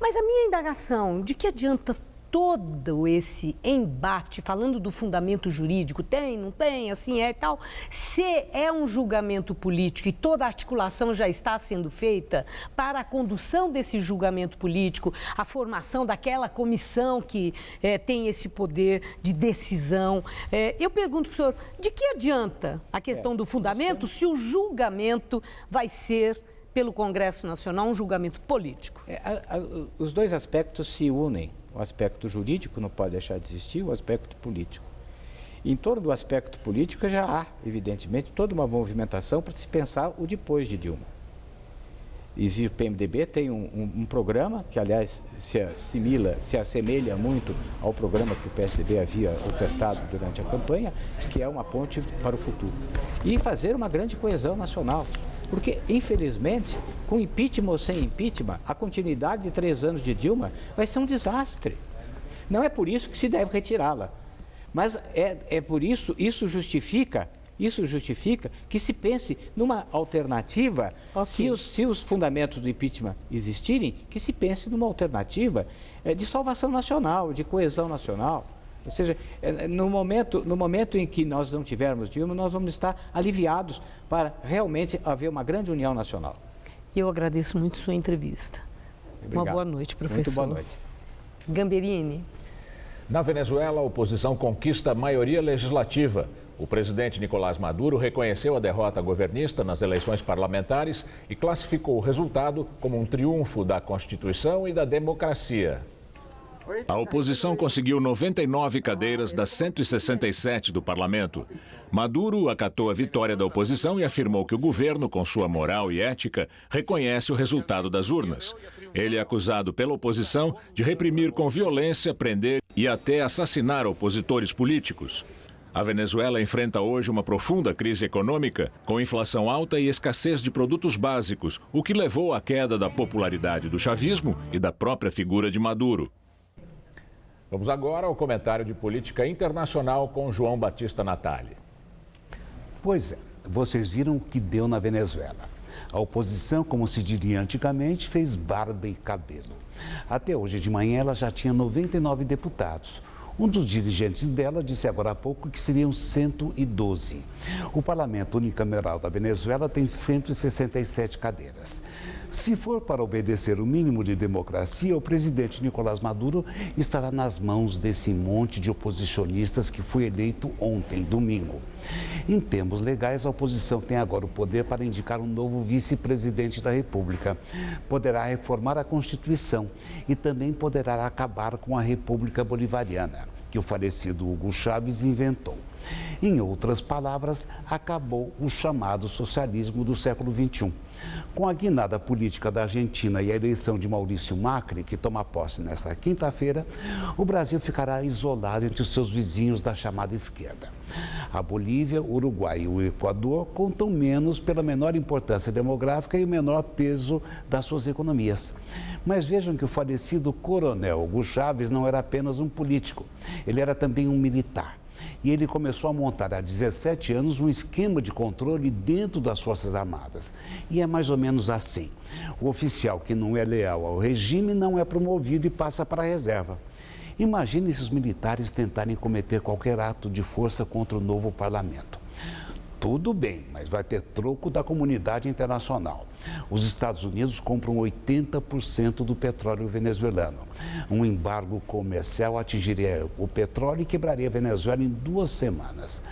Mas a minha indagação, de que adianta todo esse embate, falando do fundamento jurídico, tem, não tem, assim é e tal, se é um julgamento político e toda a articulação já está sendo feita para a condução desse julgamento político, a formação daquela comissão que tem esse poder de decisão, eu pergunto para o senhor, de que adianta a questão do fundamento se o julgamento vai ser, pelo Congresso Nacional, um julgamento político? Os dois aspectos se unem. O aspecto jurídico não pode deixar de existir, o aspecto político. Em torno do aspecto político já há, evidentemente, toda uma movimentação para se pensar o depois de Dilma. O PMDB tem um programa que, aliás, se assemelha muito ao programa que o PSDB havia ofertado durante a campanha, que é uma ponte para o futuro. E fazer uma grande coesão nacional. Porque, infelizmente, com impeachment ou sem impeachment, a continuidade de 3 anos de Dilma vai ser um desastre. Não é por isso que se deve retirá-la. Mas é por isso, isso justifica que se pense numa alternativa, okay. se os fundamentos do impeachment existirem, que se pense numa alternativa de salvação nacional, de coesão nacional. Ou seja, no momento em que nós não tivermos Dilma, nós vamos estar aliviados para realmente haver uma grande união nacional. Eu agradeço muito sua entrevista. Obrigado. Uma boa noite, professor. Muito boa noite. Gamberini. Na Venezuela, a oposição conquista a maioria legislativa. O presidente Nicolás Maduro reconheceu a derrota governista nas eleições parlamentares e classificou o resultado como um triunfo da Constituição e da democracia. A oposição conseguiu 99 cadeiras das 167 do parlamento. Maduro acatou a vitória da oposição e afirmou que o governo, com sua moral e ética, reconhece o resultado das urnas. Ele é acusado pela oposição de reprimir com violência, prender e até assassinar opositores políticos. A Venezuela enfrenta hoje uma profunda crise econômica, com inflação alta e escassez de produtos básicos, o que levou à queda da popularidade do chavismo e da própria figura de Maduro. Vamos agora ao comentário de política internacional com João Batista Natali. Pois é, vocês viram o que deu na Venezuela. A oposição, como se diria antigamente, fez barba e cabelo. Até hoje de manhã ela já tinha 99 deputados. Um dos dirigentes dela disse agora há pouco que seriam 112. O parlamento unicameral da Venezuela tem 167 cadeiras. Se for para obedecer o mínimo de democracia, o presidente Nicolás Maduro estará nas mãos desse monte de oposicionistas que foi eleito ontem, domingo. Em termos legais, a oposição tem agora o poder para indicar um novo vice-presidente da República. Poderá reformar a Constituição e também poderá acabar com a República Bolivariana, que o falecido Hugo Chávez inventou. Em outras palavras, acabou o chamado socialismo do século XXI. Com a guinada política da Argentina e a eleição de Maurício Macri, que toma posse nesta quinta-feira, o Brasil ficará isolado entre os seus vizinhos da chamada esquerda. A Bolívia, o Uruguai e o Equador contam menos pela menor importância demográfica e o menor peso das suas economias. Mas vejam que o falecido coronel Hugo Chávez não era apenas um político, ele era também um militar. E ele começou a montar há 17 anos um esquema de controle dentro das Forças Armadas. E é mais ou menos assim. O oficial que não é leal ao regime não é promovido e passa para a reserva. Imagine se os militares tentarem cometer qualquer ato de força contra o novo parlamento. Tudo bem, mas vai ter troco da comunidade internacional. Os Estados Unidos compram 80% do petróleo venezuelano. Um embargo comercial atingiria o petróleo e quebraria a Venezuela em 2 semanas.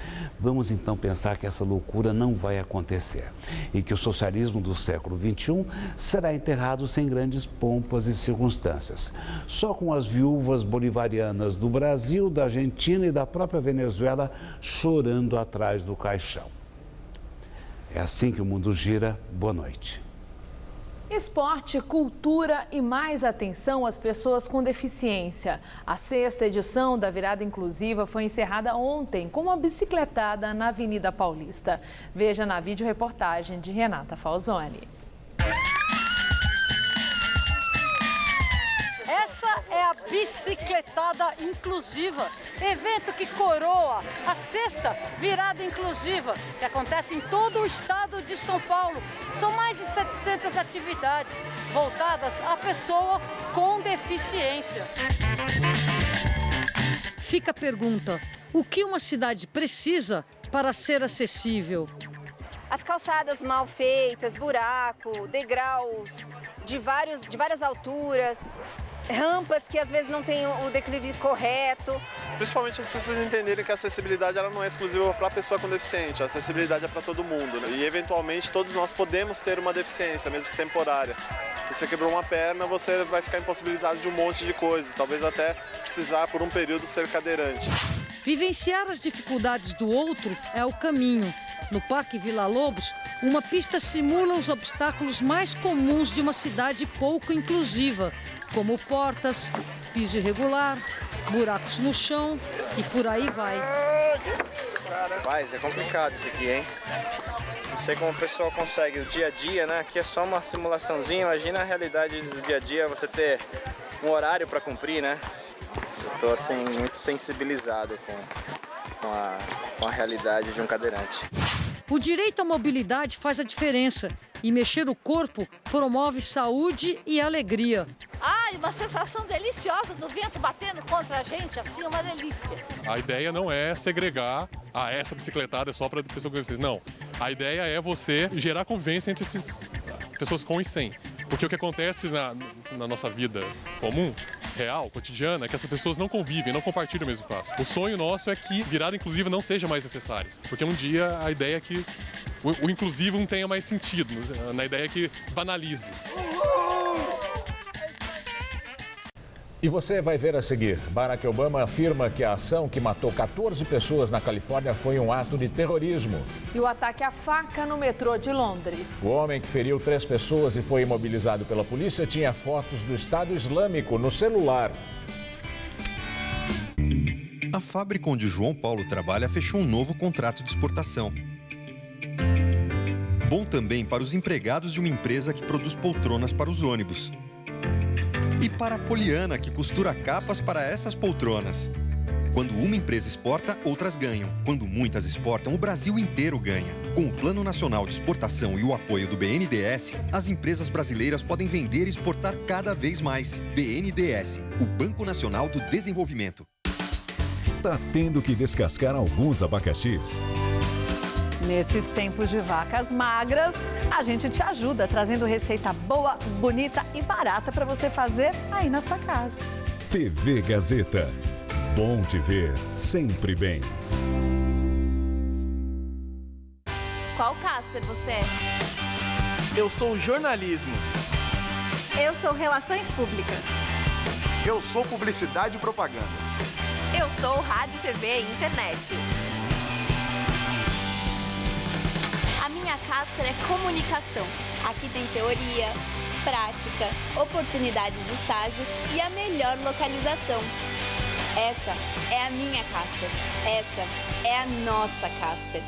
Vamos então pensar que essa loucura não vai acontecer e que o socialismo do século XXI será enterrado sem grandes pompas e circunstâncias. Só com as viúvas bolivarianas do Brasil, da Argentina e da própria Venezuela chorando atrás do caixão. É assim que o mundo gira. Boa noite. Esporte, cultura e mais atenção às pessoas com deficiência. A 6ª edição da Virada Inclusiva foi encerrada ontem com uma bicicletada na Avenida Paulista. Veja na videoreportagem de Renata Falzoni. Essa é a Bicicletada Inclusiva, evento que coroa a 6ª Virada Inclusiva, que acontece em todo o estado de São Paulo. São mais de 700 atividades voltadas à pessoa com deficiência. Fica a pergunta: o que uma cidade precisa para ser acessível? As calçadas mal feitas, buraco, degraus de várias alturas, rampas que às vezes não têm o declive correto. Principalmente para vocês entenderem que a acessibilidade ela não é exclusiva para a pessoa com deficiente, a acessibilidade é para todo mundo, né? E eventualmente todos nós podemos ter uma deficiência, mesmo que temporária. Se você quebrou uma perna, você vai ficar impossibilitado de um monte de coisas, talvez até precisar por um período ser cadeirante. Vivenciar as dificuldades do outro é o caminho. No Parque Vila Lobos, uma pista simula os obstáculos mais comuns de uma cidade pouco inclusiva, como portas, piso irregular, buracos no chão e por aí vai. Rapaz, é complicado isso aqui, hein? Não sei como o pessoal consegue o dia a dia, né? Aqui é só uma simulaçãozinha, imagina a realidade do dia a dia, você ter um horário para cumprir, né? Eu tô assim, muito sensibilizado com a realidade de um cadeirante. O direito à mobilidade faz a diferença e mexer o corpo promove saúde e alegria. Ai, uma sensação deliciosa do vento batendo contra a gente, assim, uma delícia. A ideia não é segregar, essa bicicletada é só para pessoa com deficiência. Não, a ideia é você gerar convivência entre essas pessoas com e sem. Porque o que acontece na nossa vida comum, real, cotidiana, é que essas pessoas não convivem, não compartilham o mesmo espaço. O sonho nosso é que virada inclusiva não seja mais necessário. Porque um dia a ideia é que o inclusivo não tenha mais sentido, na ideia que banalize. E você vai ver a seguir. Barack Obama afirma que a ação que matou 14 pessoas na Califórnia foi um ato de terrorismo. E o ataque à faca no metrô de Londres. O homem que feriu 3 pessoas e foi imobilizado pela polícia tinha fotos do Estado Islâmico no celular. A fábrica onde João Paulo trabalha fechou um novo contrato de exportação. Bom também para os empregados de uma empresa que produz poltronas para os ônibus. E para a Poliana, que costura capas para essas poltronas. Quando uma empresa exporta, outras ganham. Quando muitas exportam, o Brasil inteiro ganha. Com o Plano Nacional de Exportação e o apoio do BNDES, as empresas brasileiras podem vender e exportar cada vez mais. BNDES, o Banco Nacional do Desenvolvimento. Tá tendo que descascar alguns abacaxis? Nesses tempos de vacas magras, a gente te ajuda trazendo receita boa, bonita e barata para você fazer aí na sua casa. TV Gazeta. Bom te ver sempre bem. Qual Casper você é? Eu sou jornalismo. Eu sou relações públicas. Eu sou publicidade e propaganda. Eu sou rádio, TV e internet. A minha Casper é comunicação. Aqui tem teoria, prática, oportunidade de estágio e a melhor localização. Essa é a minha Casper. Essa é a nossa Casper.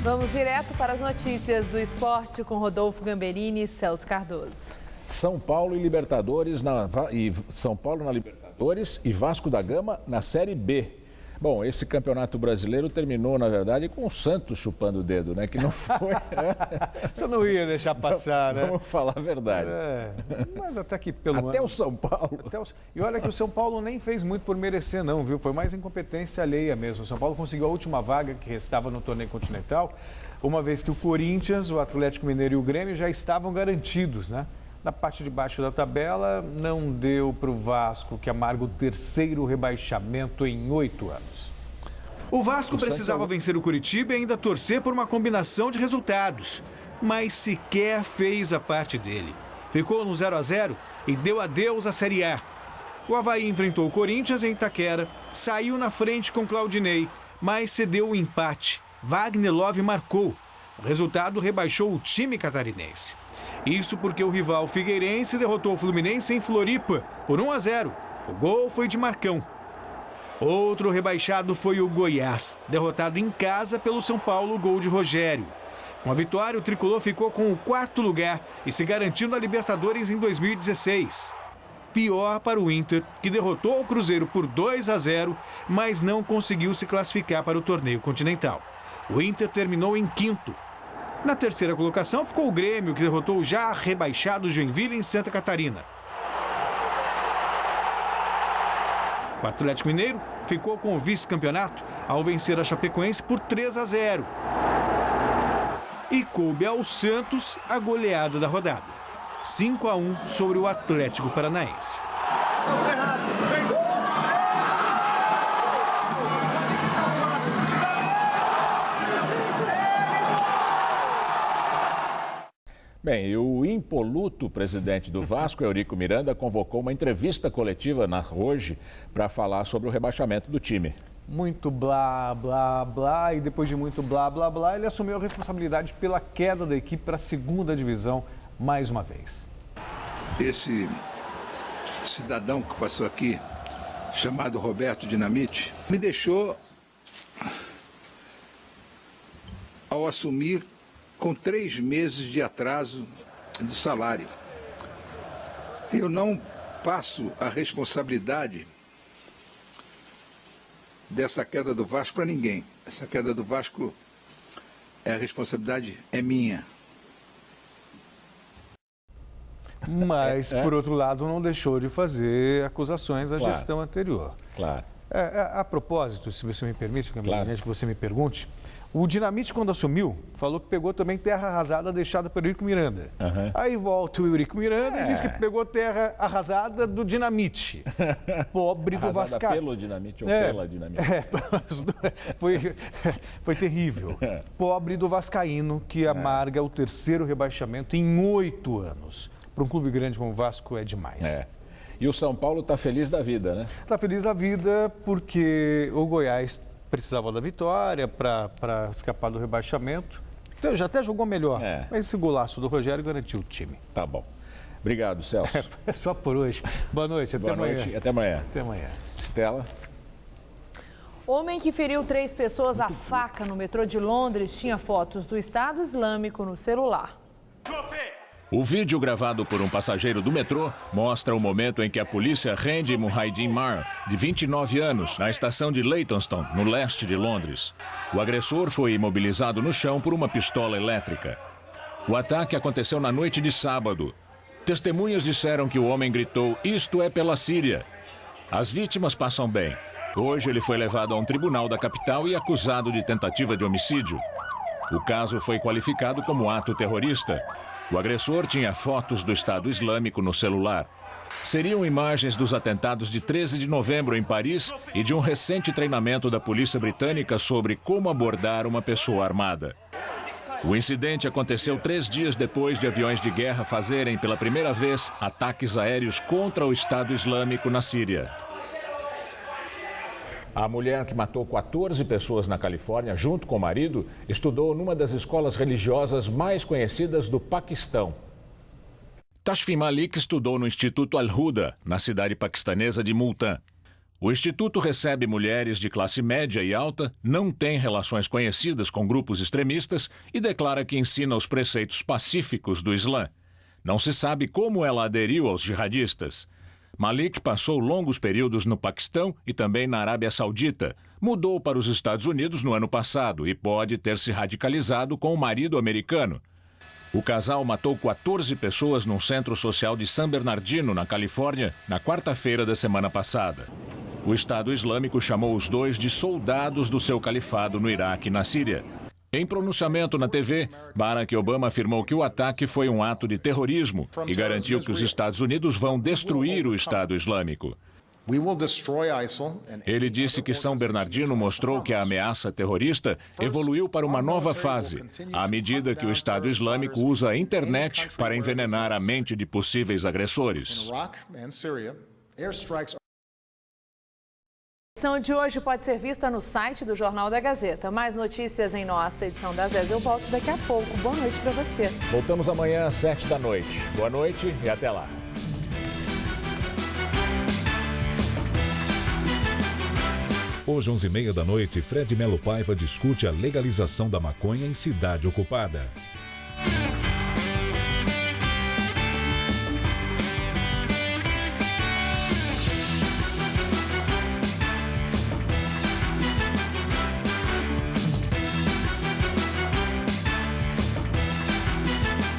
Vamos direto para as notícias do esporte com Rodolfo Gamberini e Celso Cardoso. São Paulo na Libertadores e Vasco da Gama na Série B. Bom, esse campeonato brasileiro terminou, na verdade, com o Santos chupando o dedo, né? Que não foi... Você não ia deixar passar, né? Vamos falar a verdade. Mas até que pelo Até o São Paulo. E olha que o São Paulo nem fez muito por merecer, não, viu? Foi mais incompetência alheia mesmo. O São Paulo conseguiu a última vaga que restava no torneio continental, uma vez que o Corinthians, o Atlético Mineiro e o Grêmio já estavam garantidos, né? Na parte de baixo da tabela, não deu para o Vasco, que amarga o terceiro rebaixamento em 8 anos. O Vasco precisava vencer o Curitiba e ainda torcer por uma combinação de resultados, mas sequer fez a parte dele. Ficou no 0-0 e deu adeus à Série A. O Avaí enfrentou o Corinthians em Itaquera, saiu na frente com Claudinei, mas cedeu o empate. Wagner Love marcou. O resultado rebaixou o time catarinense. Isso porque o rival Figueirense derrotou o Fluminense em Floripa por 1-0. O gol foi de Marcão. Outro rebaixado foi o Goiás, derrotado em casa pelo São Paulo, gol de Rogério. Com a vitória, o tricolor ficou com o 4º lugar e se garantiu na Libertadores em 2016. Pior para o Inter, que derrotou o Cruzeiro por 2-0, mas não conseguiu se classificar para o torneio continental. O Inter terminou em 5º. Na terceira colocação ficou o Grêmio, que derrotou o já rebaixado Joinville em Santa Catarina. O Atlético Mineiro ficou com o vice-campeonato ao vencer a Chapecoense por 3-0. E coube ao Santos a goleada da rodada, 5-1 sobre o Atlético Paranaense. Bem, e o impoluto presidente do Vasco, Eurico Miranda, convocou uma entrevista coletiva hoje para falar sobre o rebaixamento do time. Muito blá, blá, blá, e depois de muito blá, blá, blá, ele assumiu a responsabilidade pela queda da equipe para a 2ª divisão mais uma vez. Esse cidadão que passou aqui, chamado Roberto Dinamite, me deixou, ao assumir, com 3 meses de atraso de salário. Eu não passo a responsabilidade dessa queda do Vasco para ninguém. Essa queda do Vasco, a responsabilidade é minha. Mas, por outro lado, não deixou de fazer acusações à gestão anterior. Claro. A propósito, se você me permite, que você me pergunte, O Dinamite, quando assumiu, falou que pegou também terra arrasada deixada pelo Eurico Miranda. Aí volta o Eurico Miranda e diz que pegou terra arrasada do Dinamite. Pobre do Vascaíno. Pelo Dinamite ou pela Dinamite? Foi terrível. Pobre do Vascaíno, que amarga o 3º rebaixamento em 8 anos. Para um clube grande como o Vasco é demais. E o São Paulo está feliz da vida, né? Está feliz da vida porque o Goiás precisava da vitória para escapar do rebaixamento. Então, já até jogou melhor. Mas esse golaço do Rogério garantiu o time. Tá bom. Obrigado, Celso. É só por hoje. Boa noite, até amanhã. Boa noite, até amanhã. Até amanhã. Estela. Homem que feriu 3 pessoas à faca no metrô de Londres tinha fotos do Estado Islâmico no celular. O vídeo gravado por um passageiro do metrô mostra o momento em que a polícia rende Muhaydin Mar, de 29 anos, na estação de Leytonstone, no leste de Londres. O agressor foi imobilizado no chão por uma pistola elétrica. O ataque aconteceu na noite de sábado. Testemunhas disseram que o homem gritou: "Isto é pela Síria". As vítimas passam bem. Hoje ele foi levado a um tribunal da capital e acusado de tentativa de homicídio. O caso foi qualificado como ato terrorista. O agressor tinha fotos do Estado Islâmico no celular. Seriam imagens dos atentados de 13 de novembro em Paris e de um recente treinamento da polícia britânica sobre como abordar uma pessoa armada. O incidente aconteceu 3 dias depois de aviões de guerra fazerem pela primeira vez ataques aéreos contra o Estado Islâmico na Síria. A mulher que matou 14 pessoas na Califórnia, junto com o marido, estudou numa das escolas religiosas mais conhecidas do Paquistão. Tashfin Malik estudou no Instituto Al-Huda, na cidade paquistanesa de Multan. O instituto recebe mulheres de classe média e alta, não tem relações conhecidas com grupos extremistas e declara que ensina os preceitos pacíficos do Islã. Não se sabe como ela aderiu aos jihadistas. Malik passou longos períodos no Paquistão e também na Arábia Saudita. Mudou para os Estados Unidos no ano passado e pode ter se radicalizado com o marido americano. O casal matou 14 pessoas num centro social de San Bernardino, na Califórnia, na quarta-feira da semana passada. O Estado Islâmico chamou os 2 de soldados do seu califado no Iraque e na Síria. Em pronunciamento na TV, Barack Obama afirmou que o ataque foi um ato de terrorismo e garantiu que os Estados Unidos vão destruir o Estado Islâmico. Ele disse que São Bernardino mostrou que a ameaça terrorista evoluiu para uma nova fase, à medida que o Estado Islâmico usa a internet para envenenar a mente de possíveis agressores. A edição de hoje pode ser vista no site do Jornal da Gazeta. Mais notícias em nossa edição das 10. Eu volto daqui a pouco. Boa noite para você. Voltamos amanhã às 7 da noite. Boa noite e até lá. Hoje, 11h30 da noite, Fred Melo Paiva discute a legalização da maconha em cidade ocupada.